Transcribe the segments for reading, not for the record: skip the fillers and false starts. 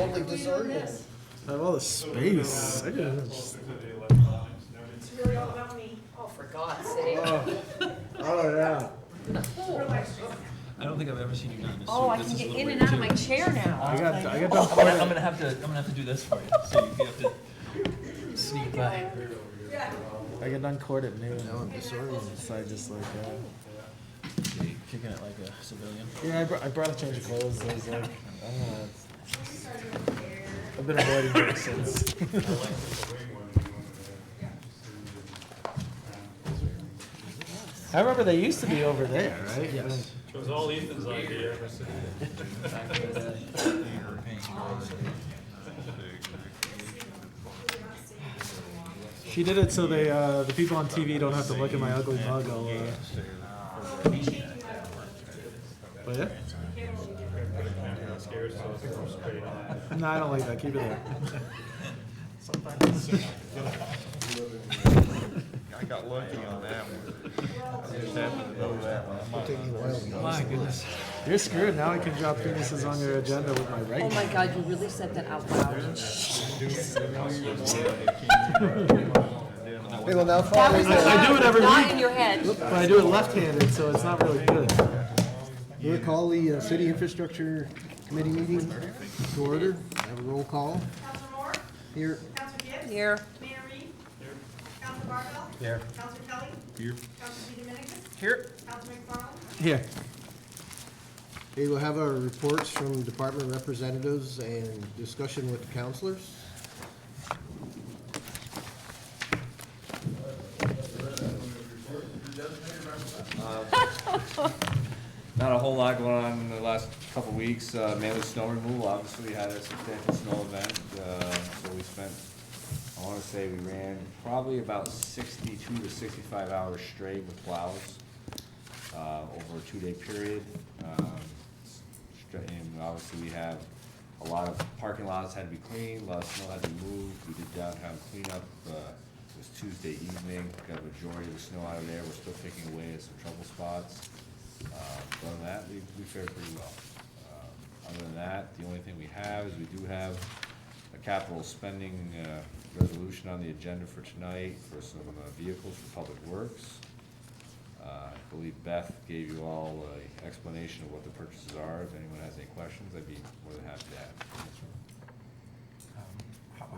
totally disorganized. I have all the space. I could just... It's really all about me. Oh, for God's sake. Oh yeah. I don't think I've ever seen you not in a suit. Oh, I This can is a get little in and weird, out of too. my chair now. I got done I'm gonna have to do this for you, so you have to sneak by. I get done court at noon. Now I'm disorganized. So I just like, Kicking it like a civilian. yeah, I brought a change of clothes. I was like, I don't know. I've been avoiding it since. I remember they used to be over there, right? Yes. It was all Ethan's idea. She did it so they, the people on TV don't have to look at my ugly mug all But yeah? No, I don't like that. Keep it there. I got lucky on that one. I just happened to know that one. My goodness. You're screwed. Now I can drop penises on your agenda with my right Oh my hand. God, you really said that out loud. We will now That follow was the, I do it every not week. in your head. But I do it left-handed, so it's not really good. we'll call the City Infrastructure Committee meeting to order. Have a roll call. Councilor Moore? Here. Councilor Gibbs? Here. Mayor Reed? Here. Councilor Barville? Here. Councilor Kelly? Here. Councilor DeDominicis? Here. Councilor McFarland? Here. We will have our reports from department representatives and discussion with the councilors. Not a whole lot going on in the last couple of weeks, mainly snow removal. Obviously, we had a substantial snow event, so we spent, I wanna say we ran probably about 62 to 65 hours straight with plows, over a 2-day period. And obviously, we have a lot of parking lots had to be cleaned, a lot of snow had to be moved. We did downtown cleanup, it was Tuesday evening, got a majority of the snow out of there. We're still picking away at some trouble spots. Other than that, we fared pretty well. Other than that, the only thing we have is we do have a capital spending resolution on the agenda for tonight for some vehicles for public works. I believe Beth gave you all an explanation of what the purchases are. If anyone has any questions, I'd be more than happy to answer.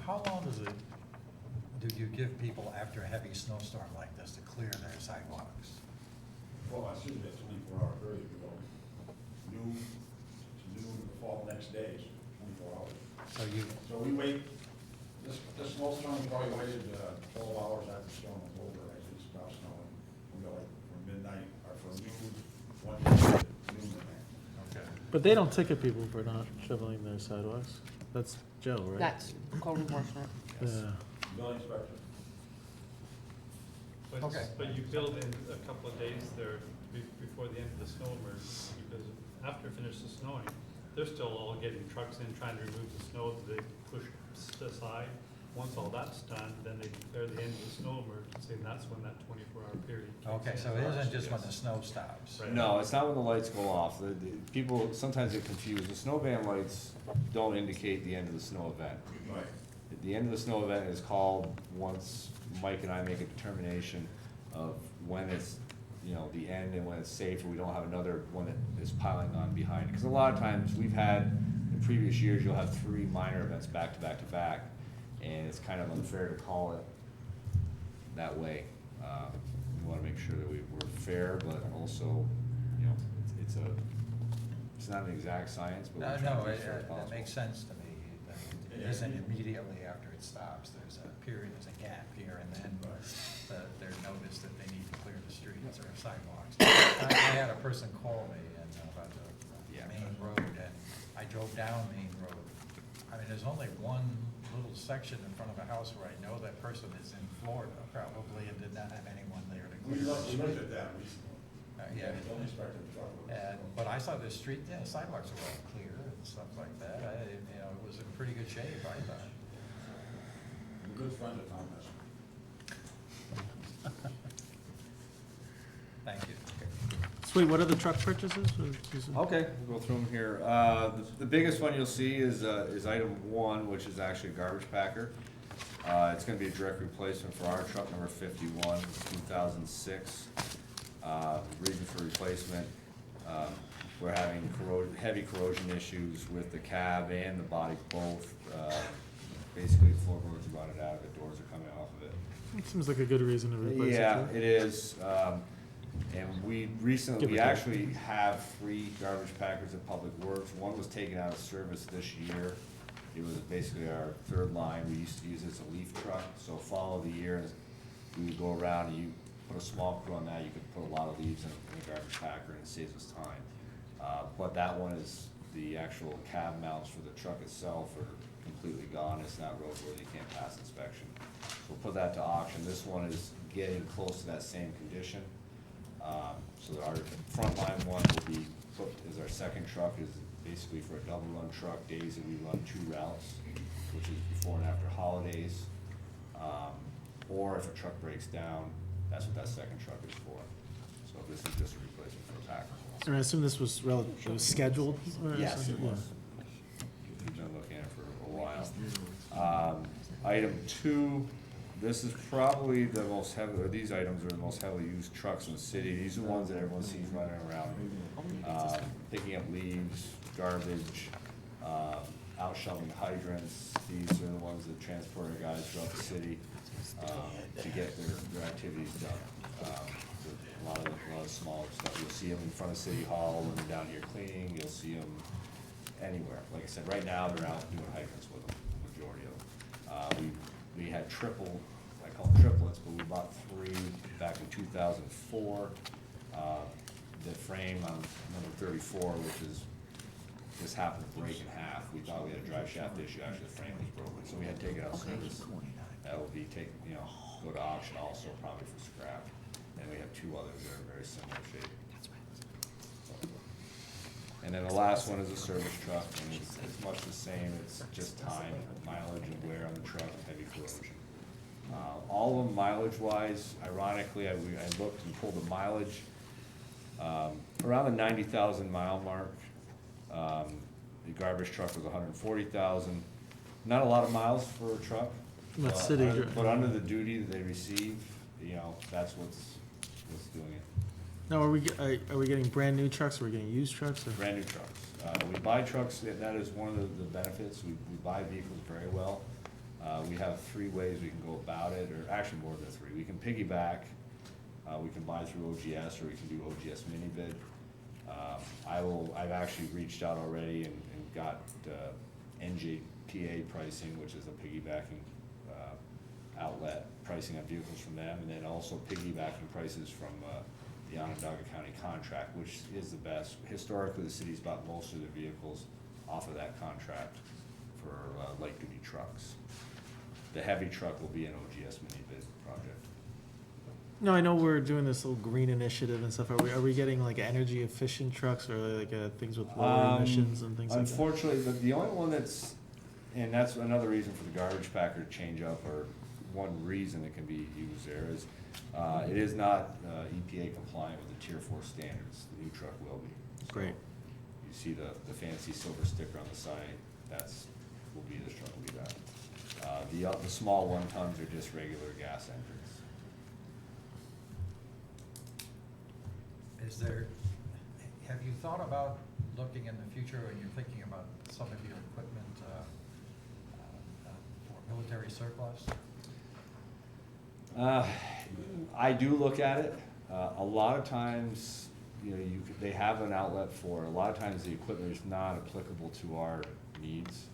How long do you give people after a heavy snowstorm like this to clear their sidewalks? Well, it's usually a 24-hour period, we go noon to noon, the fall next day, it's 24 hours. So we wait, this snowstorm, we probably waited 12 hours after the storm was over, actually it stopped snowing. We go like from midnight, or from noon, 1 to noon again. Okay. But they don't ticket people for not shoveling their sidewalks. That's Joe, right? That's code enforcement. Yeah. Building inspector. Okay. But you build in a couple of days there before the end of the snow emerges, because after it finishes snowing, they're still all getting trucks in, trying to remove the snow that they push aside. Once all that's done, then they declare the end of the snow emergency, and that's when that 24-hour period kicks Okay, in. so it isn't just when the snow stops? Right. No, it's not when the lights go off. The people sometimes get confused. The snow ban lights don't indicate the end of the snow event. Right. The end of the snow event is called once Mike and I make a determination of when it's, the end and when it's safe, or we don't have another one that is piling on behind. Because a lot of times we've had, in previous years, you'll have 3 minor events back to back to back, and it's kind of unfair to call it that way. We want to make sure that we're fair, but also, it's not an exact science, but we're trying No, to be as fair as that possible. makes sense to me. It isn't immediately after it stops. There's a period, there's a gap here, and then they're noticed that they need to clear the streets or sidewalks. I had a person call me about the main road, and I drove down Main Road. I mean, there's only one little section in front of a house where I know that person is in Florida probably and did not have anyone there to We clear the looked street. at that recently. Yeah. The building inspector talked about it. But I saw the street, sidewalks were all clear and stuff like that. It was in pretty good shape, I thought. I'm a good friend of Tom Messer. Thank you. Wait, what are the truck purchases? Okay, we'll go through them here. The biggest one you'll see is item one, which is actually a garbage packer. It's gonna be a direct replacement for our truck number 51, 2006. Reason for replacement, we're having heavy corrosion issues with the cab and the body both. Basically, the floorboards are rotted out, the doors are coming off of it. It seems like a good reason to replace it. Yeah, too. it is. And we recently, Give or we take. actually have 3 garbage packers at Public Works. One was taken out of service this year. It was basically our 3rd line. We used to use it as a leaf truck. So follow the year, we would go around and you put a small crew on that. You could put a lot of leaves in a garbage packer and it saves us time. But that one is, the actual cab mounts for the truck itself are completely gone. It's not roadworthy, can't pass inspection. So we'll put that to auction. This one is getting close to that same condition. So our frontline one will be put as our second truck, is basically for a double run truck, days that we run 2 routes, which is before and after holidays. Or if a truck breaks down, that's what that second truck is for. So this is just a replacement for a packer. And I assume this was it was scheduled? Or Yes, something? it was. We've been looking at it for a while. Item 2, this is probably the most heavy, or these items are the most heavily used trucks in the city. These are the ones that everyone sees running around, picking up leaves, garbage, out shoveling hydrants. These are the ones that transport our guys throughout the city, to get their activities done. A lot of small stuff. You'll see them in front of City Hall when they're down here cleaning. You'll see them anywhere. Like I said, right now, they're out doing hydrants with them, the majority of them. We had I call them triplets, but we bought 3 back in 2004. The frame on number 34, which is, just happened to break in half. We thought we had a drive shaft issue, actually the frame was broken, so we had to take it out of service. That will be taken, go to auction also, probably for scrap. And we have 2 others that are very similar shape. And then the last one is a service truck, and it's much the same. It's just time, mileage, and wear on the truck, and heavy corrosion. All of them mileage-wise, ironically, I looked and pulled the mileage around the 90,000 mile mark. The garbage truck was 140,000. Not a lot of miles for a truck. What city? But under the duty that they receive, that's what's doing it. Now, are we getting brand new trucks? Or are we getting used trucks? Or? Brand new trucks. We buy trucks, that is one of the benefits. We buy vehicles very well. We have 3 ways we can go about it, or actually more than 3. We can piggyback, we can buy through OGS, or we can do OGS mini bid. I've actually reached out already and got NJPA pricing, which is a piggybacking outlet, pricing on vehicles from them, and then also piggybacking prices from the Onondaga County contract, which is the best. Historically, the city's bought most of their vehicles off of that contract for light-duty trucks. The heavy truck will be an OGS mini bid project. No, I know we're doing this little green initiative and stuff. Are we getting like energy efficient trucks or like things with lower emissions and things like that? Unfortunately, the only one and that's another reason for the garbage packer to change up, or one reason it can be used there is, it is not EPA compliant with the Tier 4 standards. The new truck will be. So Great. You see the fancy silver sticker on the side, this truck will be that. The small 1 tons are just regular gas engines. Have you thought about looking in the future, when you're thinking about some of your equipment for military surplus? I do look at it. A lot of times, they have an outlet for it. A lot of times the equipment is not applicable to our needs.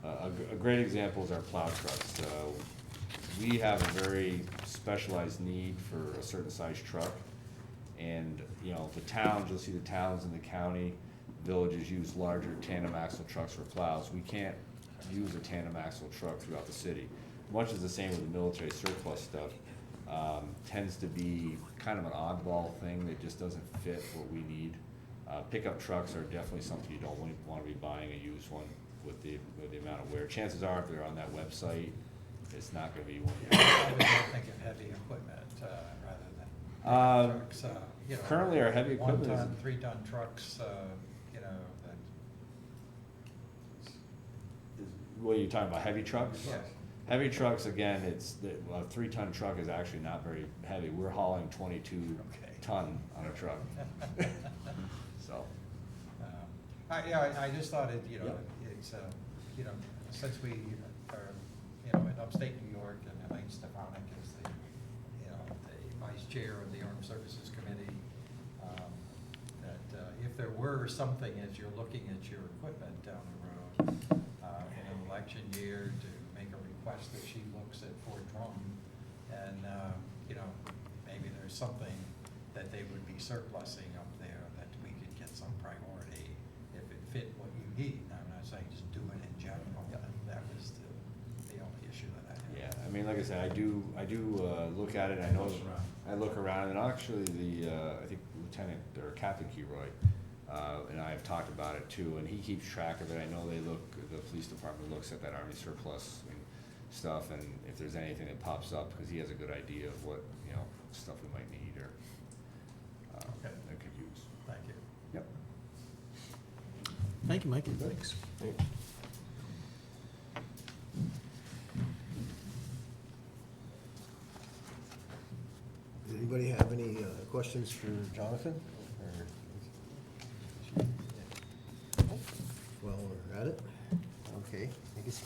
A great example is our plow trucks. We have a very specialized need for a certain size truck. And, the towns, you'll see the towns in the county, villages use larger tandem axle trucks for plows. We can't use a tandem axle truck throughout the city. Much is the same with the military surplus stuff. Tends to be kind of an oddball thing that just doesn't fit what we need. Pickup trucks are definitely something you don't want to be buying a used one with the amount of wear. Chances are, if they're on that website, it's not going to be one. I would think of heavy equipment rather than trucks, you know. Currently, our heavy equipment is. 1 ton, 3-ton trucks, you know, that, What are you talking about, heavy trucks? yes. Heavy trucks, again, a 3-ton truck is actually not very heavy. We're hauling 22 Okay. ton on a truck. So, I just thought it, you know, Yep. it's, you know, since we are, you know, in upstate New York, and Elaine Stefanik is the, you know, the vice chair of the Armed Services Committee, that if there were something as you're looking at your equipment down the road, in an election year, to make a request that she looks at Fort Drum, and, you know, maybe there's something that they would be surplusing up there that we could get some priority if it fit what you need. I'm not saying just do it in general, Yep. that was the only issue that I had. yeah, I mean, like I said, I do look at it, I know, I look around, and actually I think Lieutenant, or Captain Keroy, and I have talked about it too, and he keeps track of it. I know the police department looks at that Army surplus and stuff, and if there's anything that pops up, because he has a good idea of what, you know, stuff we might need or, Okay. that could use. Thank you. Yep. Thank you, Mike. Thanks. Does anybody have any questions for Jonathan? Or- Well, we're at it. Okay, I guess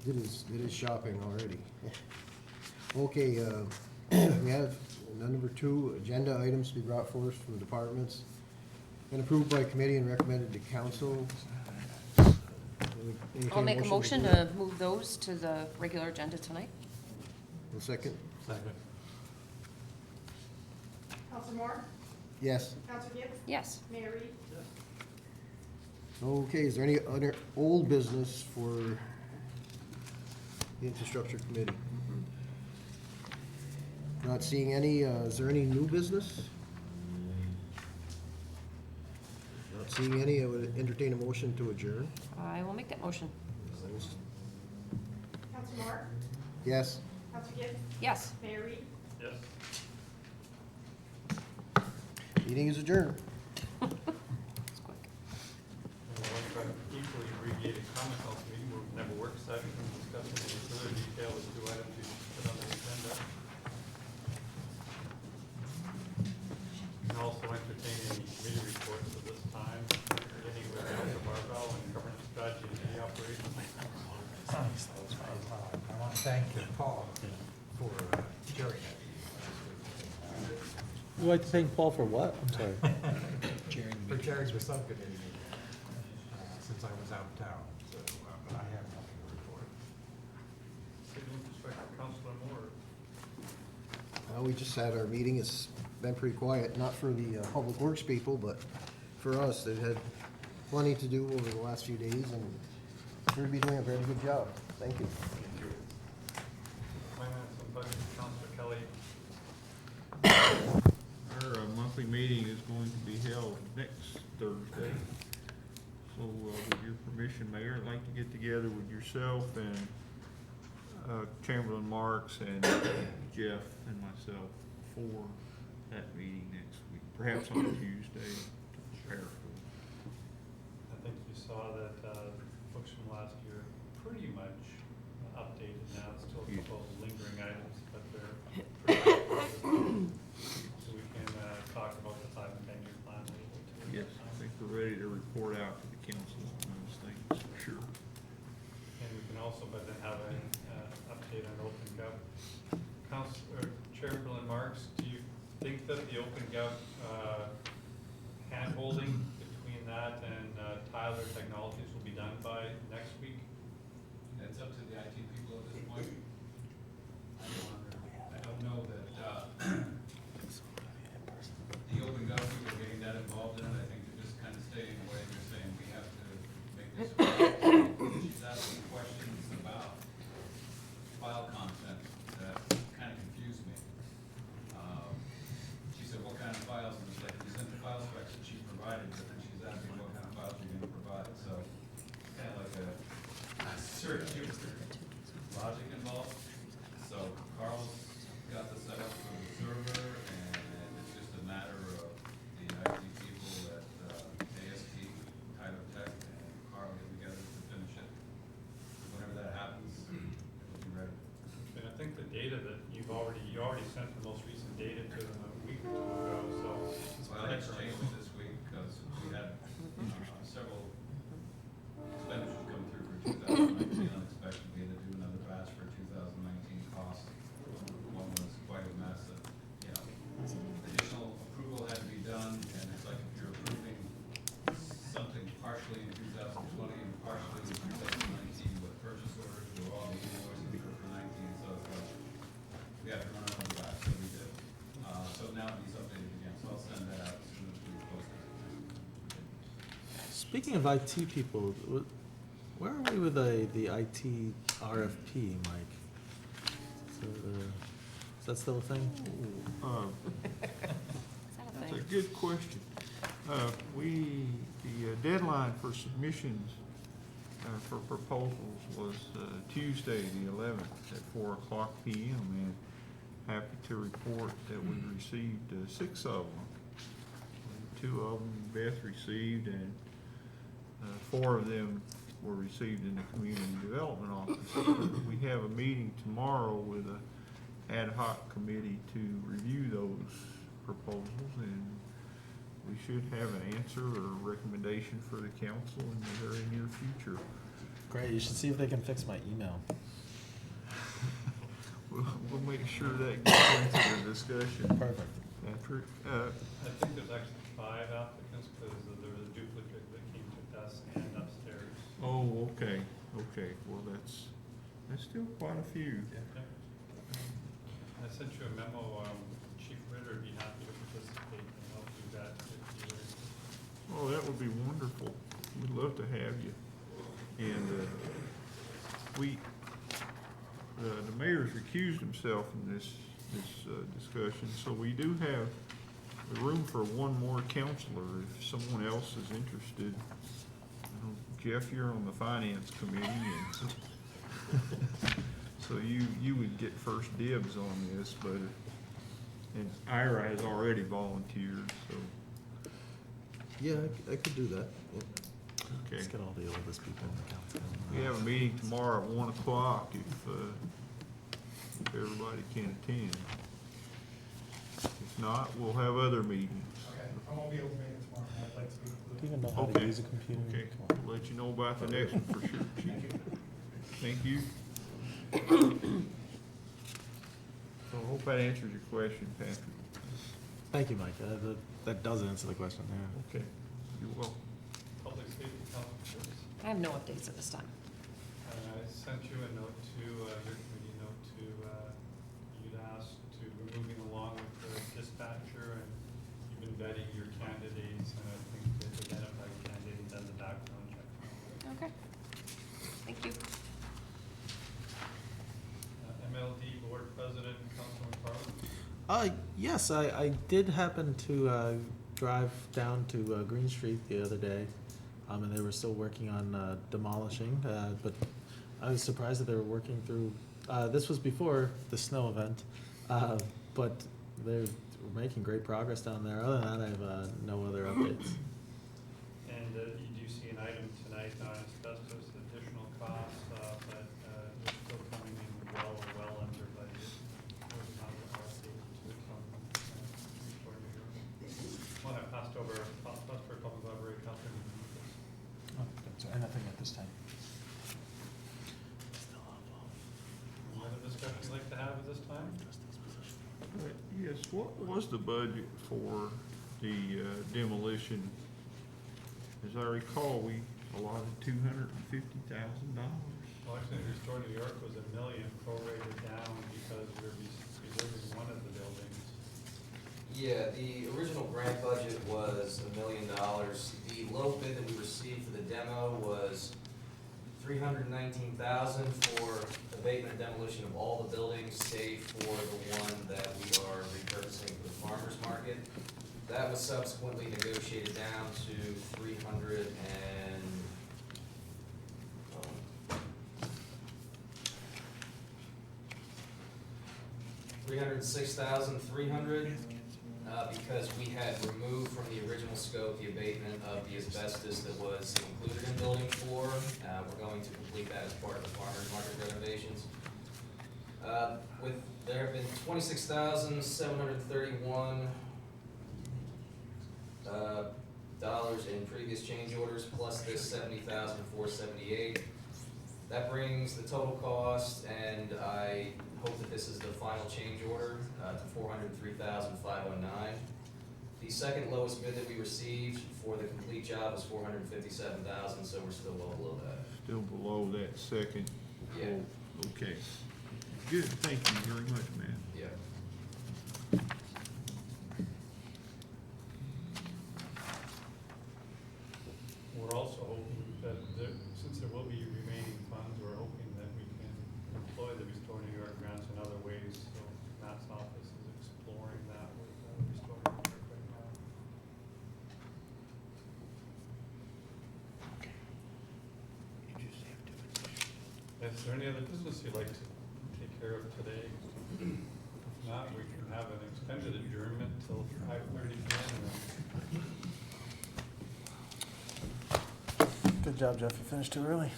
did his shopping already. Okay, we have number 2, agenda items to be brought forth from departments and approved by committee and recommended to council. I'll make a motion to move those to the regular agenda tonight. A second? Second. Counselor Moore? Yes. Counselor Gibbs? Yes. Mayor Reed? Okay, is there any other old business for the infrastructure committee? Not seeing any, is there any new business? Not seeing any, I would entertain a motion to adjourn. I will make that motion. Counselor Moore? Yes? Counselor Gibbs? Yes. Mayor Reed? Yes. Meeting is adjourned. It's quick. And one kind of equally abbreviated comment council meeting, we'll have a work session and discuss in further detail the 2 items you put on the agenda. And also entertain any committee reports at this time, beginning with Councilor Barbell and governance strategy and city operations. I want to thank Paul for chairing that. You'd like to thank Paul for what? I'm sorry. For chairing the subcommittee meeting, since I was out of town, so I have nothing to report. City infrastructure, Councilor Moore. We just had our meeting, it's been pretty quiet, not for the public works people, but for us, they've had plenty to do over the last few days, and appear to be doing a very good job. Thank you. Finance and budget, Councilor Kelly. Our monthly meeting is going to be held next Thursday. So with your permission, Mayor, I'd like to get together with yourself and Chamberlain Marks and Jeff and myself for that meeting next week, perhaps on Tuesday to prepare for. I think you saw that books from last year pretty much updated now. It's still a couple of lingering items, but they're pretty much so we can talk about the 5 and 10-year plan a little bit too. Yes, I think we're ready to report out to the council on those things, for sure. And we can also, but then have an update on Open Gov. Chairman Marks, do you think that the Open Gov handholding between that and Tyler Technologies will be done by next week? It's up to the IT people at this point. I don't know that, the Open Gov people getting that involved in it. I think they're just kind of staying away. They're saying we have to make this. She's asking questions about file content that kind of confused me. She said, what kind of files? And it's like, we sent the file specs that she provided, but then she's asking what kind of files you're gonna provide. So it's kind of like a circular logic involved. So Carl's got the setup for the server. you already sent the most recent data to them a week or two ago, so. it's Well, pretty that's current. changed this week, because we had several expenditures come through for 2019 unexpectedly, to do another batch for 2019 costs. One was quite a mess, that, additional approval had to be done, and it's like if you're approving something partially in 2020 and partially in 2019 with purchase orders, with all the invoices for 19, so it's like, we have to run another batch, so we did. So now it needs updated again, so I'll send that out as soon as we post it. Speaking of IT people, where are we with the IT RFP, Mike? Is that still a thing? Is that a That's a thing? good question. The deadline for submissions for proposals was Tuesday, the 11th, at 4:00 PM, and happy to report that we received 6 of them. 2 of them Beth received, and 4 of them were received in the Community Development Office. We have a meeting tomorrow with a ad hoc committee to review those proposals, and we should have an answer or recommendation for the council in the very near future. Great, you should see if they can fix my email. We'll make sure that gets into the discussion. Perfect. Patrick, I think there's actually 5 applicants, because there was a duplicate that came to us and upstairs. oh, okay, well, that's still quite a few. Yep. I sent you a memo, Chief Ritter would be happy to participate and help do that if you're interested. Oh, that would be wonderful. We'd love to have you. And the mayor's recused himself in this discussion, so we do have the room for one more counselor if someone else is interested. Jeff, you're on the finance committee, and so you would get first dibs on this, but, and Ira has already volunteered, so, Yeah, I could do that. Yeah. okay. Let's get all the oldest people in the council. We have a meeting tomorrow at 1:00 if everybody can attend. If not, we'll have other meetings. Okay, I won't be able to make it tomorrow, I'd like to be. Do you even know how to Okay. use a computer? Okay, Come on. we'll let you know about the next one for sure, Chief. Thank you. So I hope that answers your question, Patrick. Thank you, Mike. That does answer the question, yeah. Okay, you're welcome. Public safety council, I have no updates at this time. I sent you a note to, your committee note to, you'd asked to, we're moving along with the dispatcher, and you've been vetting your candidates, and I think they've identified candidates as a background check. Okay. Thank you. MLD Board President, Councilman Farley. Yes, I did happen to drive down to Green Street the other day, and they were still working on demolishing, but I was surprised that they were working through, this was before the snow event, but they're making great progress down there. Other than that, I have no other updates. And you do see an item tonight on asbestos additional costs, but it's still coming in well under budget. There's not a lot of data to it from Report New York. One I passed over, Plattsburgh Public Library, Catherine. Nothing at this time. Any other discussion you'd like to have at this time? Yes, what was the budget for the demolition? As I recall, we allotted $250,000. Well, actually, Restore New York was $1 million prorated down because we're reserving one of the buildings. Yeah, the original grant budget was $1 million. The low bid that we received for the demo was $319,000 for abatement and demolition of all the buildings, save for the one that we are repurposing for the farmer's market. That was subsequently negotiated down to $306,300. Because we had removed from the original scope the abatement of the asbestos that was included in building 4. We're going to complete that as part of the farmer's market renovations. There have been 26,731 dollars in previous change orders, plus this 70,478. That brings the total cost, and I hope that this is the final change order, to 403,509. The second lowest bid that we received for the complete job was 457,000, so we're still well below that. Still below that second. Yeah. Oh, okay. Good, thank you very much, man. Yeah. We're also hoping that since there will be remaining funds, we're hoping that we can employ the Restore New York grants in other ways. So Matt's office is exploring that with Restore New York right now. Is there any other business you'd like to take care of today? If not, we can have an extended adjournment till 5:30 p.m. Good job, Jeff. You finished too early.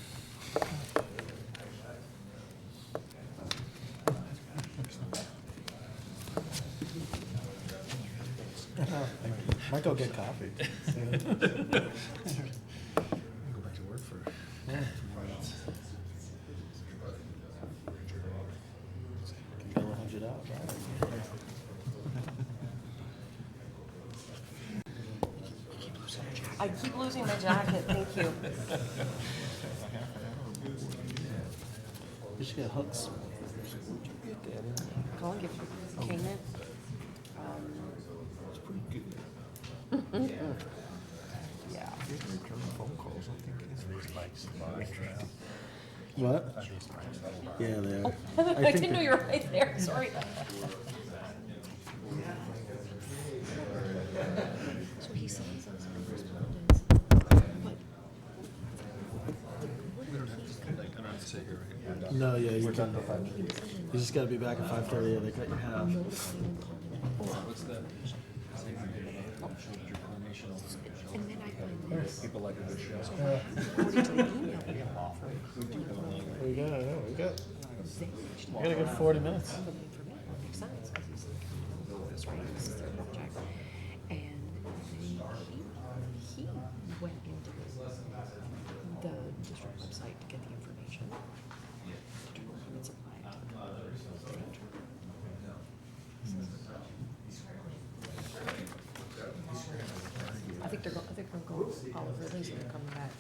Might go get coffee. Go back to work for. Can go 100 out. I keep losing my jacket, thank you. You should get hooks. Go and give Cayman. It's pretty good. Yeah. What? Yeah, they are. I think didn't know you were right there, sorry. So he sends us correspondence. No, yeah, you can. You just gotta be back at 5:30. Yeah, they cut you half. What's that? And then I find this. People like a good show. According to the email we have offered. We got, I know, we got a good 40 minutes. Makes sense, because he's like, I don't know this, right? This is their project. And he went into the district website to get the information. Determine who would supply it to the I think they're going Oliver Liz and they're coming back.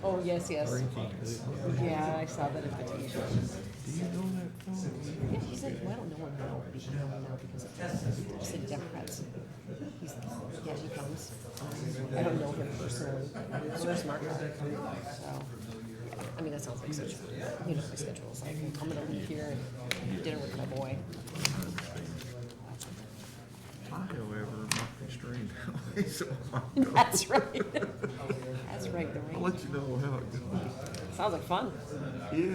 Oh, yes, yes. Yeah, I saw that invitation. Yeah, he said, well, I don't know him now, because of city Democrats. Yeah, he comes. I don't know him personally. Super smart guy. So, I mean, that sounds like such, my schedule is like, I'm gonna leave here and dinner with my boy. However, my constrained, so That's right. That's right, the I'll let you know how it goes. sounds like fun. Yeah.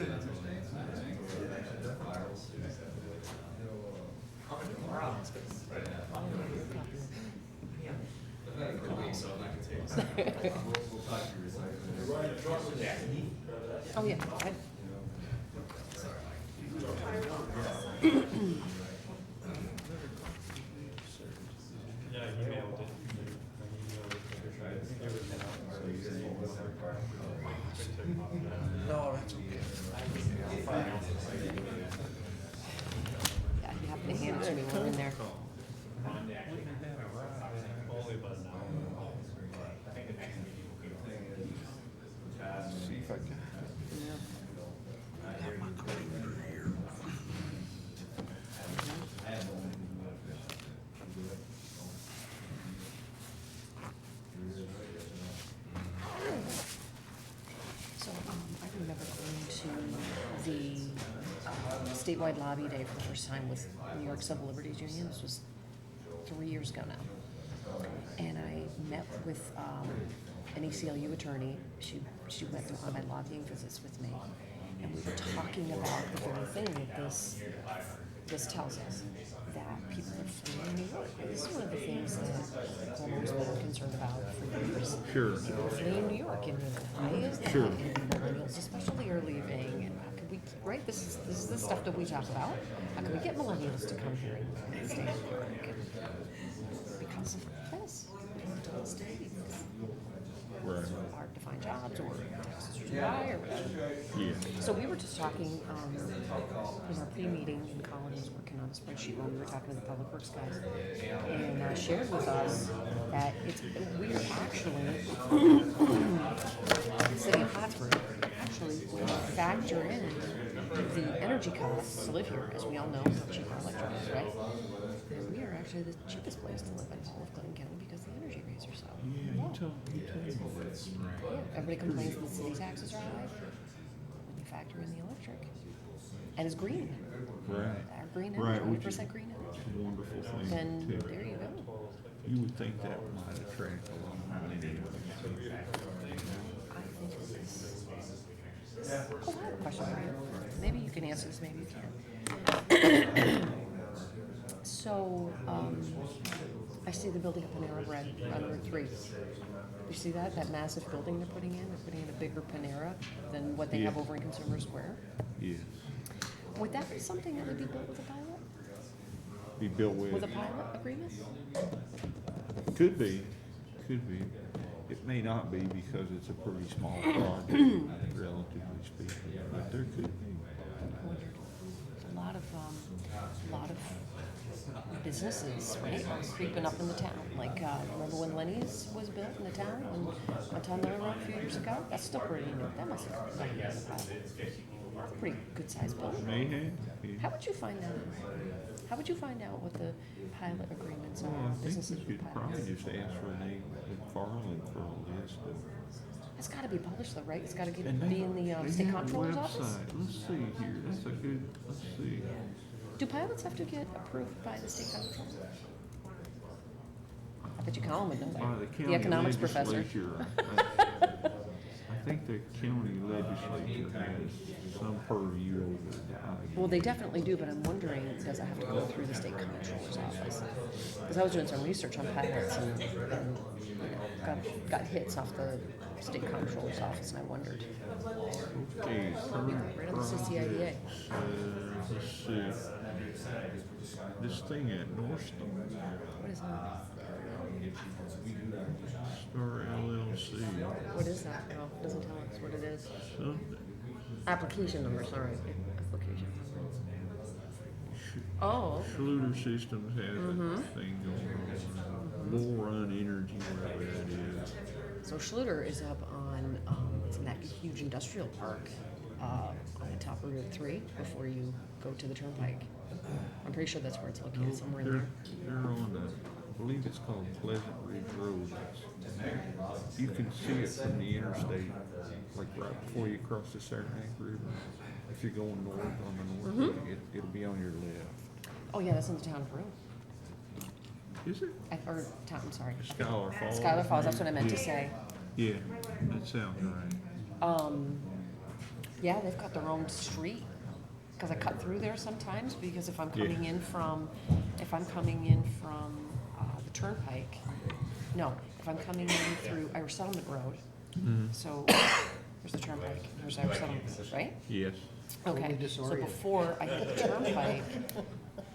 Oh, yeah, go ahead. Yeah, I emailed it. No, that's okay. Yeah, you have to hand it to me when I'm in there. Only about an hour. See if I can. So, I remember going to the statewide lobby day for the first time with New York Civil Liberties Union. This was 3 years ago now. And I met with an ACLU attorney. She went through on my lobbying visits with me. And we were talking about the very thing that this tells us, that people are fleeing New York. This is one of the things that Cuomo's been concerned about for years. Sure. People are fleeing New York, and why is that? Sure. And millennials especially are leaving, and how could we, right? This is the stuff that we talk about. How can we get millennials to come here and stay in New York? And because of this, people stay because Right. it's hard to find jobs, or taxes are too high, or whatever. Yeah. So we were just talking, in our pre-meeting, and Colin was working on a spreadsheet while we were talking to the public works guys, and shared with us that we are actually, the city of Plattsburgh, actually factor in the energy costs to live here, as we all know, how cheap our electric is, right? And we are actually the cheapest place to live in all of Clinton County because the energy rates are so Yeah, low. you told me that. Yeah, everybody complains that the city taxes are high. When you factor in the electric, and it's green. Right. Our green Right, energy, which 100% is green energy. a wonderful thing, Then too. there you go. You would think that might attract a lot of millennials. I think it is. Oh, I have a question for you. Maybe you can answer this, maybe you can't. So, I see the building up in Panera Bread on Route 3. You see that? That massive building they're putting in? They're putting in a bigger Panera than what they have Yeah. over in Consumer Square. Yes. Would that be something that would be built with a pilot? Be built with. With a pilot agreement? Could be. It may not be because it's a pretty small project, relatively speaking, but there could be. Wondered. There's a lot of businesses, right, creeping up in the town. Like, remember when Lenny's was built in the town on Town Miller Road a few years ago? That's still pretty new. That must have gone in the pilot. Pretty good sized building. May have. Yeah. How would you find out? How would you find out what the pilot agreements Well, are? I think Businesses you with could probably pilots. just ask Renee McFarland for a list of. It's got to be published though, right? It's got to be And in the they state have a comptroller's office. website. Let's see here, let's see. Do pilots have to get approved by the state comptroller? I bet you Colin would know By the that. county The economics professor. legislature. I think the county legislature has some purview over that. Well, they definitely do, but I'm wondering, does it have to go through the state comptroller's office? Because I was doing some research on pilots and got hits off the state comptroller's office, and I wondered. Okay, current Right on the CCIDA. projects, let's see. This thing at Northstar, What is that? Star LLC, What is that? No, it doesn't tell us what it is. something. Application number, sorry. Application number. Oh, okay. Schluter Systems has a thing going on. Bull Run Energy, whatever that is. So Schluter is up on, it's in that huge industrial park, on the top of Route 3 before you go to the turnpike. I'm pretty sure that's where it's located, somewhere in there. They're on I believe it's called Pleasant Ridge Road. You can see it from the interstate, like right before you cross the Saranac River. If you're going north on the north, it'll be on your left. Oh yeah, that's in the town of Brew. Is it? Or town, I'm sorry. Schuyler Falls? Schuyler Falls, that's what I meant to say. Yeah, that sounds right. Yeah, they've got their own street, because I cut through there sometimes, because if I'm Yeah. coming in from, the turnpike, no, if I'm coming in through Irish Settlement Road, so, there's the turnpike, there's Irish Settlement Road, right? Yes. Okay, Totally so disoriented. before I hit the turnpike,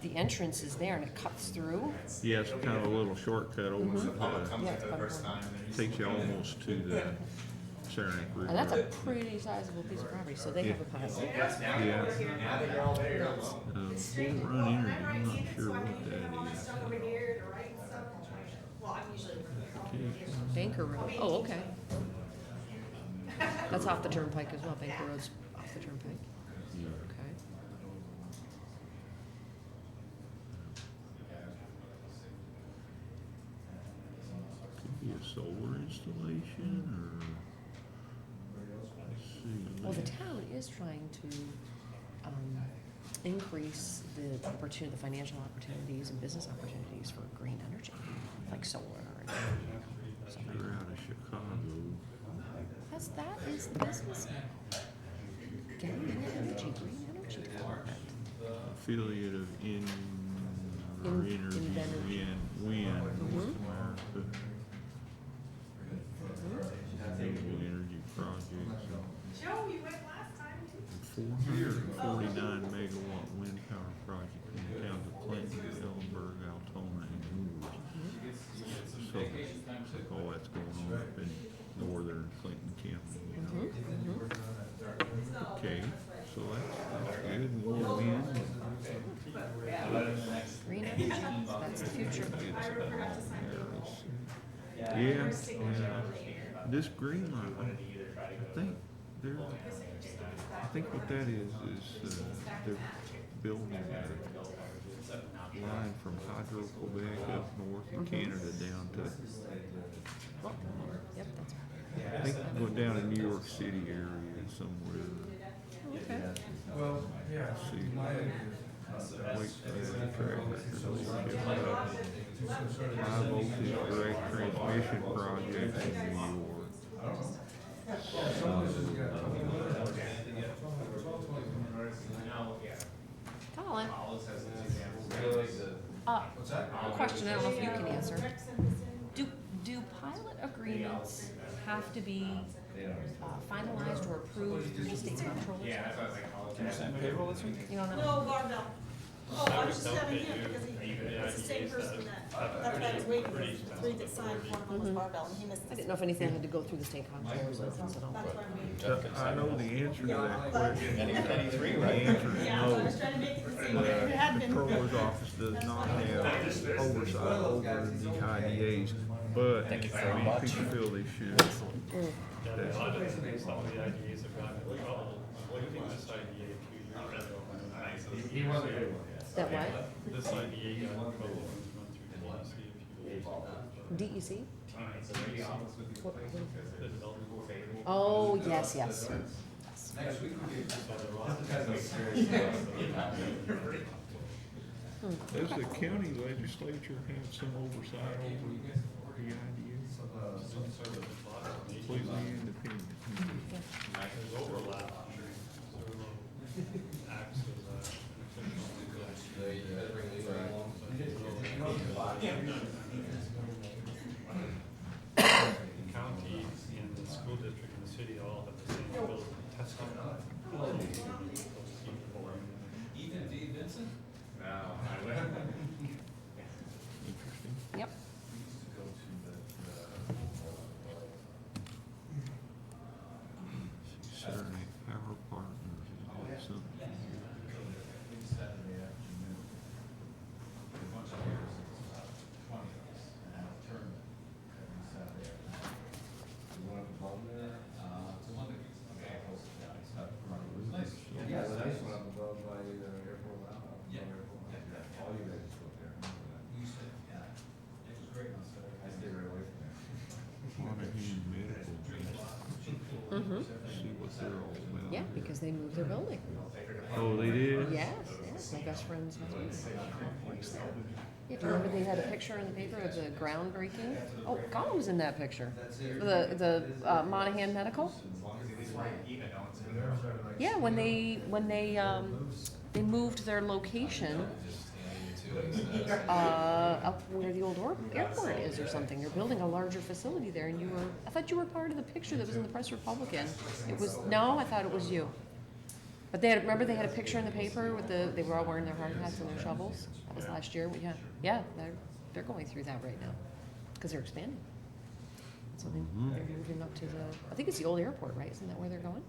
the entrance is there and it cuts through. Yeah, it's kind of a little shortcut over Yeah, it's about a corner. takes you almost to the Saranac River. And that's a pretty sizable piece of property, so they have a pilot. Yeah. Bull Run Energy, I'm not sure what that is. Okay. Banker Road, oh, okay. That's off the turnpike as well, Banker Road's off the turnpike. Yeah. Okay. Could be a solar installation or, let's see. Well, the town is trying to increase the opportunity, the financial opportunities and business opportunities for green energy, like solar and stuff like They're that. out of Chicago. That is the business now. Getting into energy, green energy development. Affiliate of energy Invenergy. and wind, North America. Renewable energy projects. Joe, you went last time. 449 megawatt wind power project in the towns of Clinton, Ellenburg, Altona, and Moore. So, all that's going on up in northern Clinton County, you know. Okay, so that's good, more wind. Green energy, that's the future. Yeah, this green line, I think they're, I think what that is they're building a line from Hydro Quebec up north in Canada down to, Yep, that's I think going down to New York City area somewhere. okay. See, wait for the track record. High voltage direct transmission projects in New York. Colin. Question, I don't know if you can answer. Do pilot agreements have to be finalized or approved through the state comptroller? Payroll this week? You don't know? No, barbell. Oh, I was just having him because it's the same person that's why I was waiting for three to sign, one of them was barbell and he missed I this. didn't know if anything had to go through the state comptroller's office at all. That's why I'm waiting. I know the answer to that question. Any three, The right? answer is Yeah, I no. was trying to make it the same way it had The been. controller's office does not have oversight over the IDAs, but many people feel they should. Yeah, a lot of some of the IDAs have gotten in trouble. Including this IDA 2 years ago. That what? This IDA got in trouble when it went through the DEC a few years ago. DEC? What- The development. Oh, yes, yes. So there are lots of Does the county legislature have some oversight over the IDAs? Completely independent. There's overlap. Sort of acts as an official. You better bring Levi along. The county and the school district and the city all have the same ability to test it. Ethan D. Vincent? Interesting. Yep. Saturday Power Partners is something. Monahan Medical. Mm-hmm. See what they're all about. Yeah, because they moved their building. Oh, they did? Yes, yes, my best friend's husband works there. Yeah, do you remember they had a picture in the paper of the groundbreaking? Oh, Colin was in that picture. The Monahan Medical? Yeah, when they moved their location, up where the old airport is or something. They're building a larger facility there and I thought you were part of the picture that was in the Press Republican. No, I thought it was you. But remember they had a picture in the paper with they were all wearing their hard hats and their shovels? That was last year. Yeah, they're going through that right now because they're expanding. So they're moving up to I think it's the old airport, right? Isn't that where they're going?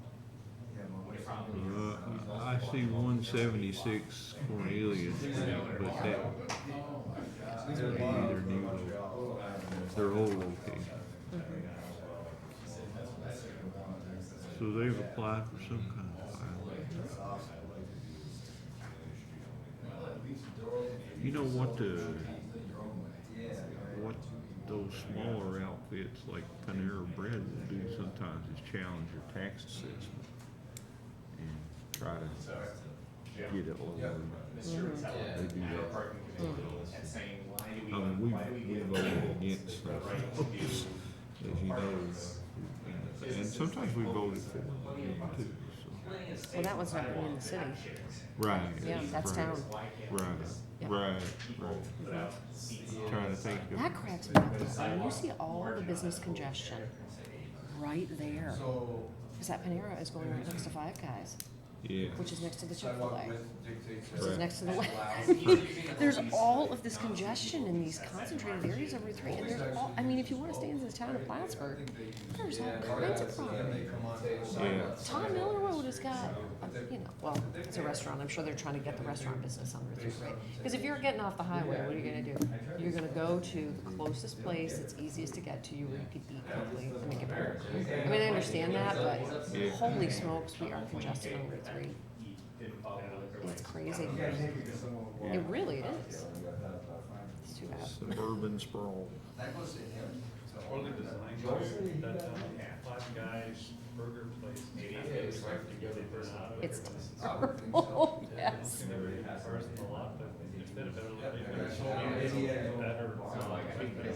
I see 176 Cornelia Street, but that may be their new, their old location. So they've applied for some kind of pilot. You know what those smaller outfits like Panera Bread will do sometimes is challenge your tax assessment and try to get it lower. They do that. I mean, we voted against those, as you know, and sometimes we voted for them too, so. Well, that one's not in the city. Right. Yeah, that's right, town. Right, Yeah. right, right. Trying to think of. That cracks me up though. When you see all the business congestion right there. Because that Panera is going right next to Five Guys, Yeah. which is next to the Chick-fil-A, which is Right. next to the There's all of this congestion in these concentrated areas over three, and there's all, I mean, if you want to stay in the town of Plattsburgh, there's all kinds of property. Yeah. Tom Miller Road has got, you know, well, it's a restaurant, I'm sure they're trying to get the restaurant business on Route 3, right? Because if you're getting off the highway, what are you gonna do? You're gonna go to the closest place that's easiest to get to you where you could eat quickly and make it better. I mean, I understand that, but Yeah. holy smokes, we are congested on Route 3. It's crazy. It really is. It's too bad. Suburban sprawl. Poorly designed, that, Five Guys burger place. It's hard to get it out of. It's terrible, yes. Cars in the lot, but if they'd have better located, better,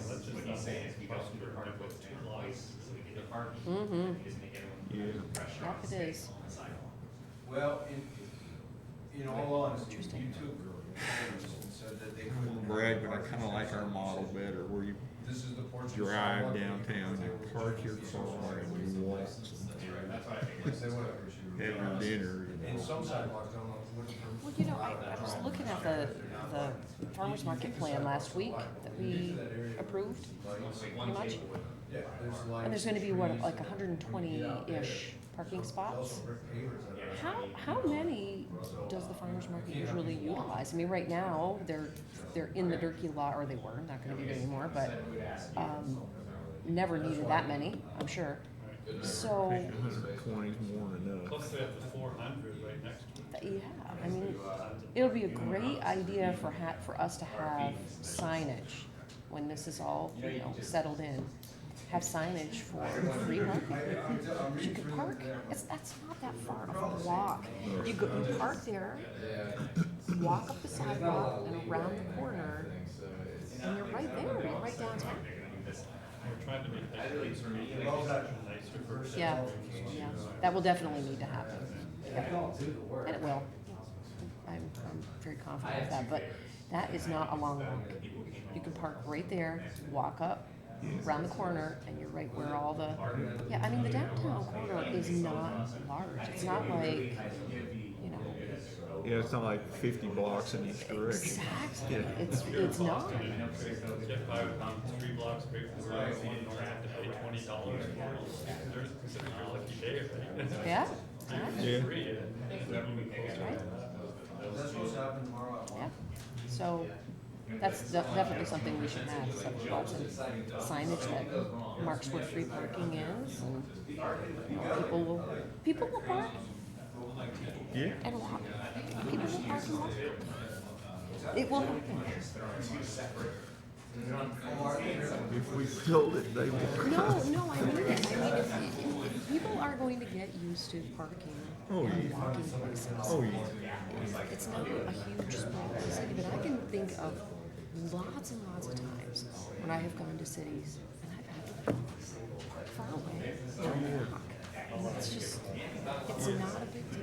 let's just not say it's cluster, and put two lots. Mm-hmm. Yeah. Yep, it is. Well, in all honesty, Interesting. you took and said that they I wouldn't brag, but I kinda like our model better, where you this is the porch. drive downtown, you park your car, and you walk Say whatever. have your dinner, And some sidewalks don't know what. Well, you know, I was looking at the farmer's market plan last week that we approved, pretty much. Yeah, there's like. And there's gonna be what, like 120-ish parking spots? How many does the farmer's market usually utilize? I mean, right now, they're in the Durkee lot, or they were, not gonna be there anymore, but, never needed that many, I'm sure. So, 120 is more than enough. Plus they have the 400 right next to it. yeah, I mean, it'll be a great idea for us to have signage when this is all, you know, settled in. Have signage for free parking. You could park, that's not that far of a walk. You park there, walk up the sidewalk and around the corner, and you're right there, you're right downtown. We're trying to make that nicer for. Yeah, yeah, that will definitely need to happen. Yeah. And it will. I'm very confident of that, but that is not a long walk. You can park right there, walk up, around the corner, and you're right where all the, yeah, I mean, the downtown corner is not large. It's not like, you know. Yeah, it's not like 50 blocks in each direction. Exactly, it's not. If I would come 3 blocks away from where I was eating, I have to pay $20 for it. There's considered your lucky day, right? Yeah, Yeah. Free, and that would be close to Right. that. That's supposed to happen tomorrow. yeah. So that's definitely something we should have, some signage that marks where free parking is, and you know, people will park Yeah. and walk. People will park and walk. It will happen. If we build it, they will. No, I mean it. I mean, if people are going to get used to parking Oh, and yeah. walking places. Oh, yeah. It's not a huge spot in the city, but I can think of lots and lots of times when I have gone to cities and I've had to park far away and walk. And it's just, it's not a big deal.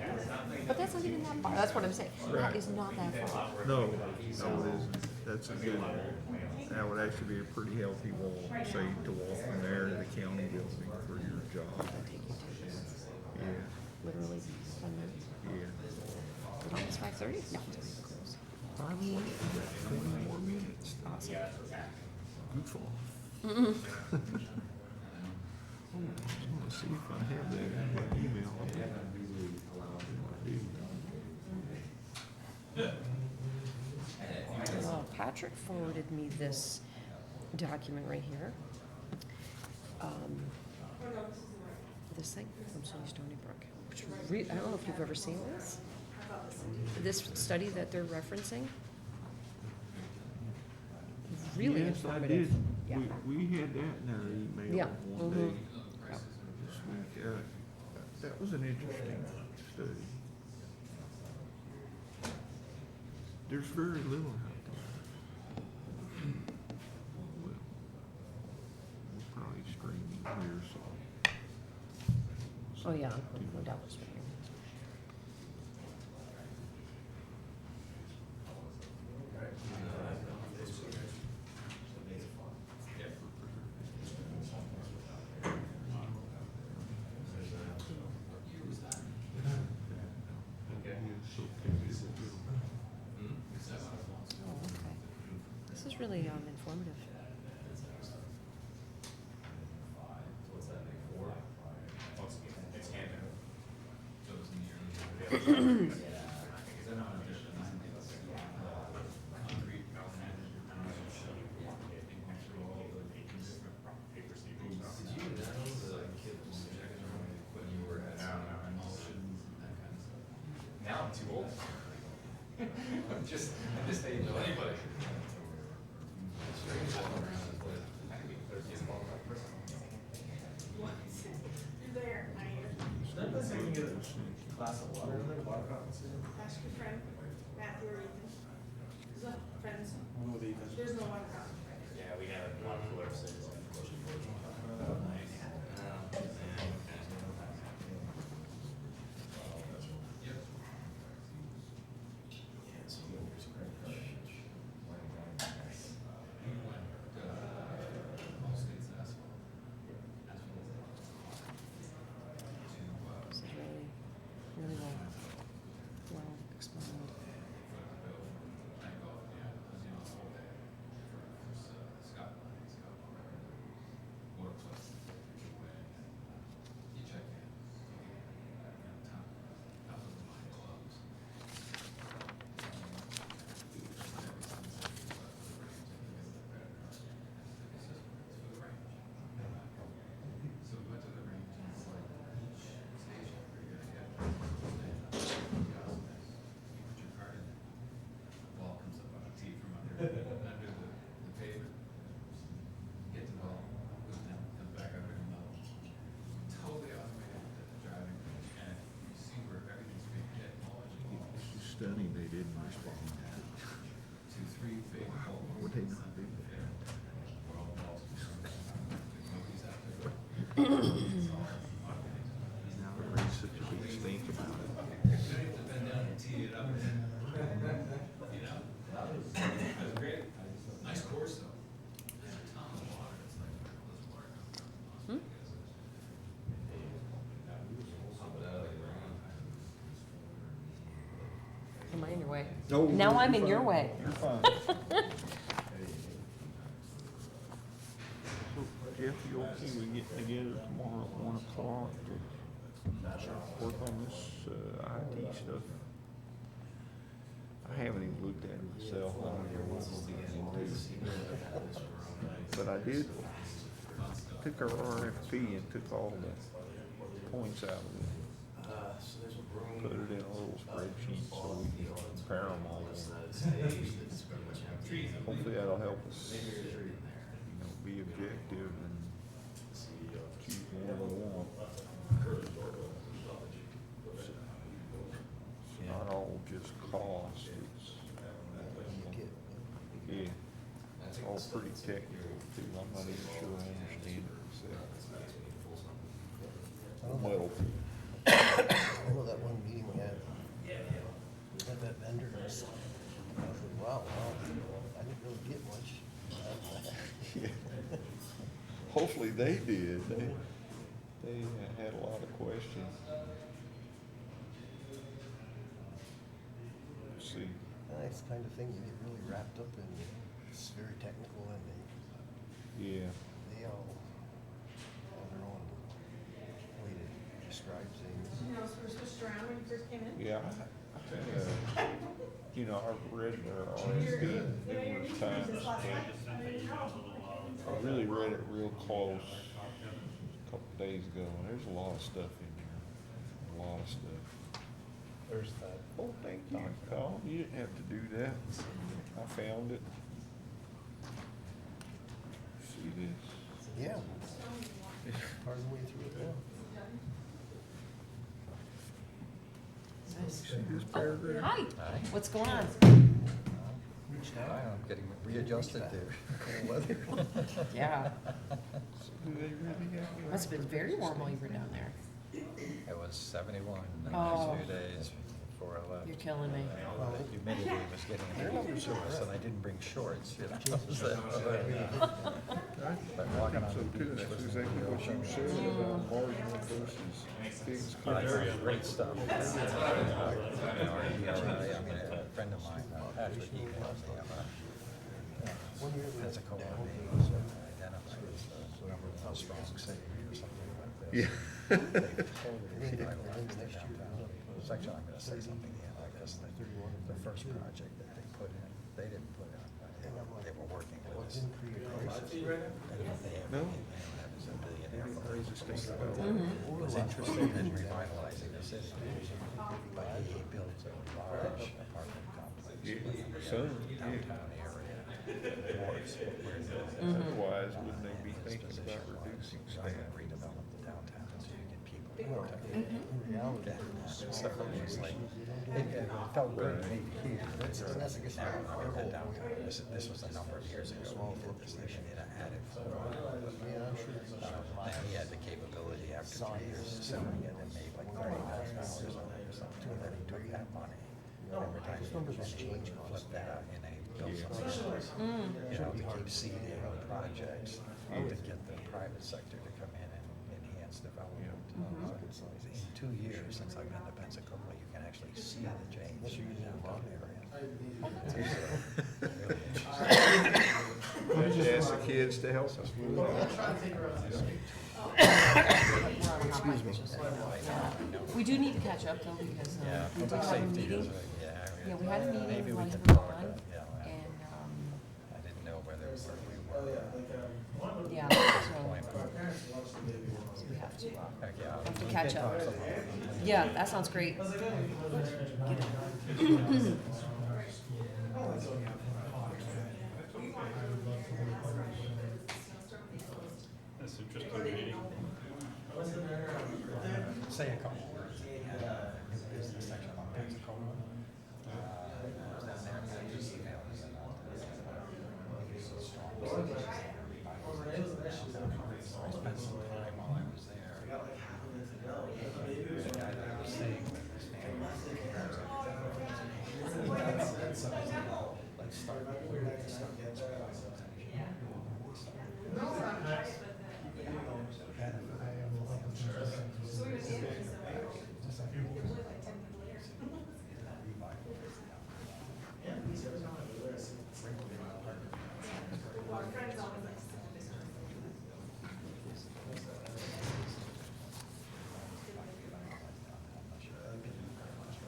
But that's not even that far. That's what I'm saying. That is not that far. No, no, it isn't. That's a good one. That would actually be a pretty healthy walk, say, to walk from there to the county building for your job. It'll take you 2 minutes. Yeah, Literally 10 minutes. yeah. Is it almost 5:30? No, it's close. 5 more, 20 more minutes. Awesome. Goof off. I want to see if I have that in my email. I do. Well, Patrick forwarded me this document right here. This thing from SUNY Stony Brook, which I don't know if you've ever seen this. This study that they're referencing. Really Yes, I informative. did. Yeah. We had that in our email Yeah. one Mhm. day Yeah. this week. That was an interesting study. There's very little out there. Well, we're probably streaming here, so. Oh, yeah, no doubt it's right. was really informative. What's that, like 4? Oh, it's camping. So it's in the early. Yeah, because I know in addition, concrete, going through all the different paper sequence. Did you know the kid was checking around when you were at emulsions and that kind of stuff? Now I'm too old. I'm just saying, know anybody. Strange walking around and play. I could be 13 ball person. You're there, I hear. That place I can get a glass of water in there, water fountain stand. Ask your friend, Matthew or Ethan. Is that friends? I'm with Ethan. There's no one around. Yeah, we got a lot of cooler cities. Nice. Yep. This is really well explained. So we went to the range and it's like each station you're gonna get you put your card in there. The ball comes up on a tee from under the pavement. Get the ball, goes down, comes back up in the middle. Totally automated driving and you see where everything's being hit. It's just stunning they didn't respond. 2, 3 big balls. What they not do? Where all the balls are thrown. Nobody's out there. It's all automated. Now everybody's such a big stink about it. You don't have to bend down and tee it up. You know? That's great. Nice course though. There's a ton of water. It's like, where all this water comes from? Pump it out of the ground. Am I in your way? No, Now you're I'm in your fine. way. You're fine. So, Jeff, you okay with getting together tomorrow at 1 o'clock to work on this IT stuff? I haven't even looked at it myself. I don't know what we'll get into. But I did, took our RFP and took all the points out of it. Put it in a little spreadsheet so we can compare them all. Hopefully that'll help us, be objective and choose one we want. It's not all just cost, it's, yeah, it's all pretty technical too. I'm not even sure I understand it myself. Well, I know that one meeting we had that vendor, I said, wow, I didn't really get much. yeah. Hopefully they did. They had a lot of questions. Let's see. That's the kind of thing you get really wrapped up in. It's very technical and Yeah. they all have their own way to describe things. You know, so we're switched around when you first came in? Yeah, I've read their RFP numerous times. I really read it real close a couple days ago, and there's a lot of stuff in there. A lot of stuff. There's that. Oh, thank you, Colin. You didn't have to do that. I found it. See this? Yeah. Part of the way through it now. Nice. See this Oh, paragraph? hi. What's going on? I'm getting readjusted to cold weather. Yeah, So do they really have? must have been very warm while you were down there. It was 71 the Oh. last few days before I left. You're killing me. The humidity was getting a little to us, and I didn't bring shorts, you know. But walking on So the too, beach that's was exactly what you said about marginal versus fixed cost. great stuff. You know, I mean, a friend of mine, Patrick, he emailed me about Pensacola being identified as the number one strong city or something like this. Yeah. They've totally revitalized their downtown. Actually, I'm gonna say something, yeah, I guess the first project that they put in, they didn't put in, they were working with us. No. Was interested in revitalizing the city, but he built a large apartment complex Yeah, in the son, yeah. downtown area. Dwarfs what we're doing. Otherwise, wouldn't they be thinking about reducing So staff? I'm gonna redevelop the downtown so you get people downtown. So it was like, it felt good to me here. It's now I'm gonna head downtown. This was a number of years ago when he did this, they should have added floor. And he had the capability after 3 years of selling it and made like $30,000 on it or something, and then he took that money. Every time he flipped that and they built something else. You know, to keep seeding projects, to get the private sector to come in and enhance development. In 2 years since I've been to Pensacola, you can actually see the change in the downtown area. Ask the kids to help us with Excuse me. We do need to catch up though, because Yeah, we did public have a safety meeting. is, Yeah, we had a meeting, maybe we we wanted could to go talk on, about, yeah, and, I didn't know whether we were. yeah, so we have to, Heck, yeah. have to we catch can up. talk some more. Yeah, that sounds great. That's interesting meeting. Say a couple words. His business section on Pensacola. I was down there, and I just emailed him. I spent some time while I was there. The guy that I was staying with was standing right there. Let's start.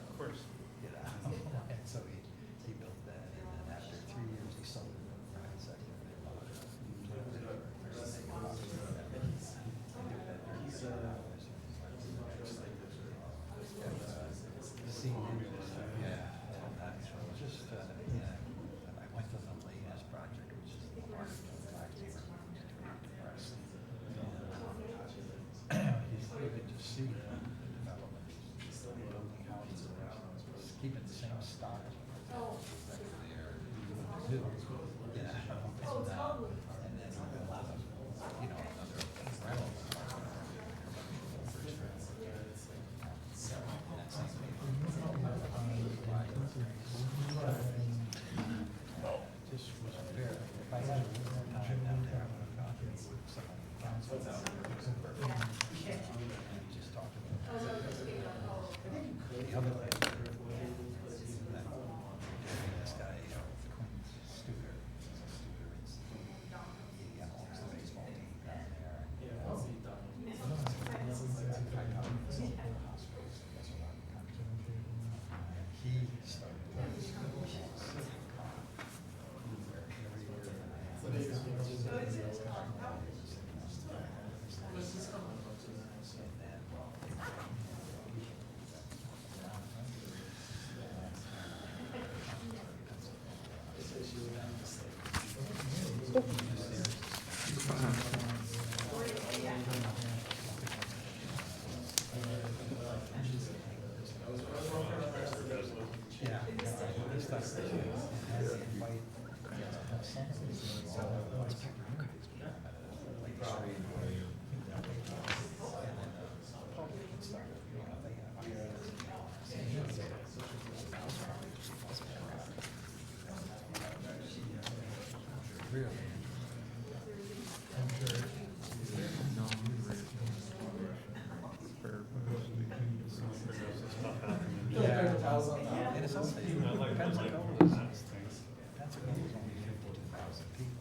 Of course. And so he built that, and then after 3 years, he sold it to the private sector. They bought it. I went to the latest project, which is the Mark Black neighborhood, depressed. He's good to see the development, building houses, keeping the same style. Yeah. And then a lot of, another rental. Just was fair. If I had a little more time down there, I would have gone with some of the council. And just talked about the other thing. This guy, Quinn Studer, he owns the baseball team down there. He started. Yeah. Really? Yeah. And it's also, I like Pensacola those is only 52,000 people.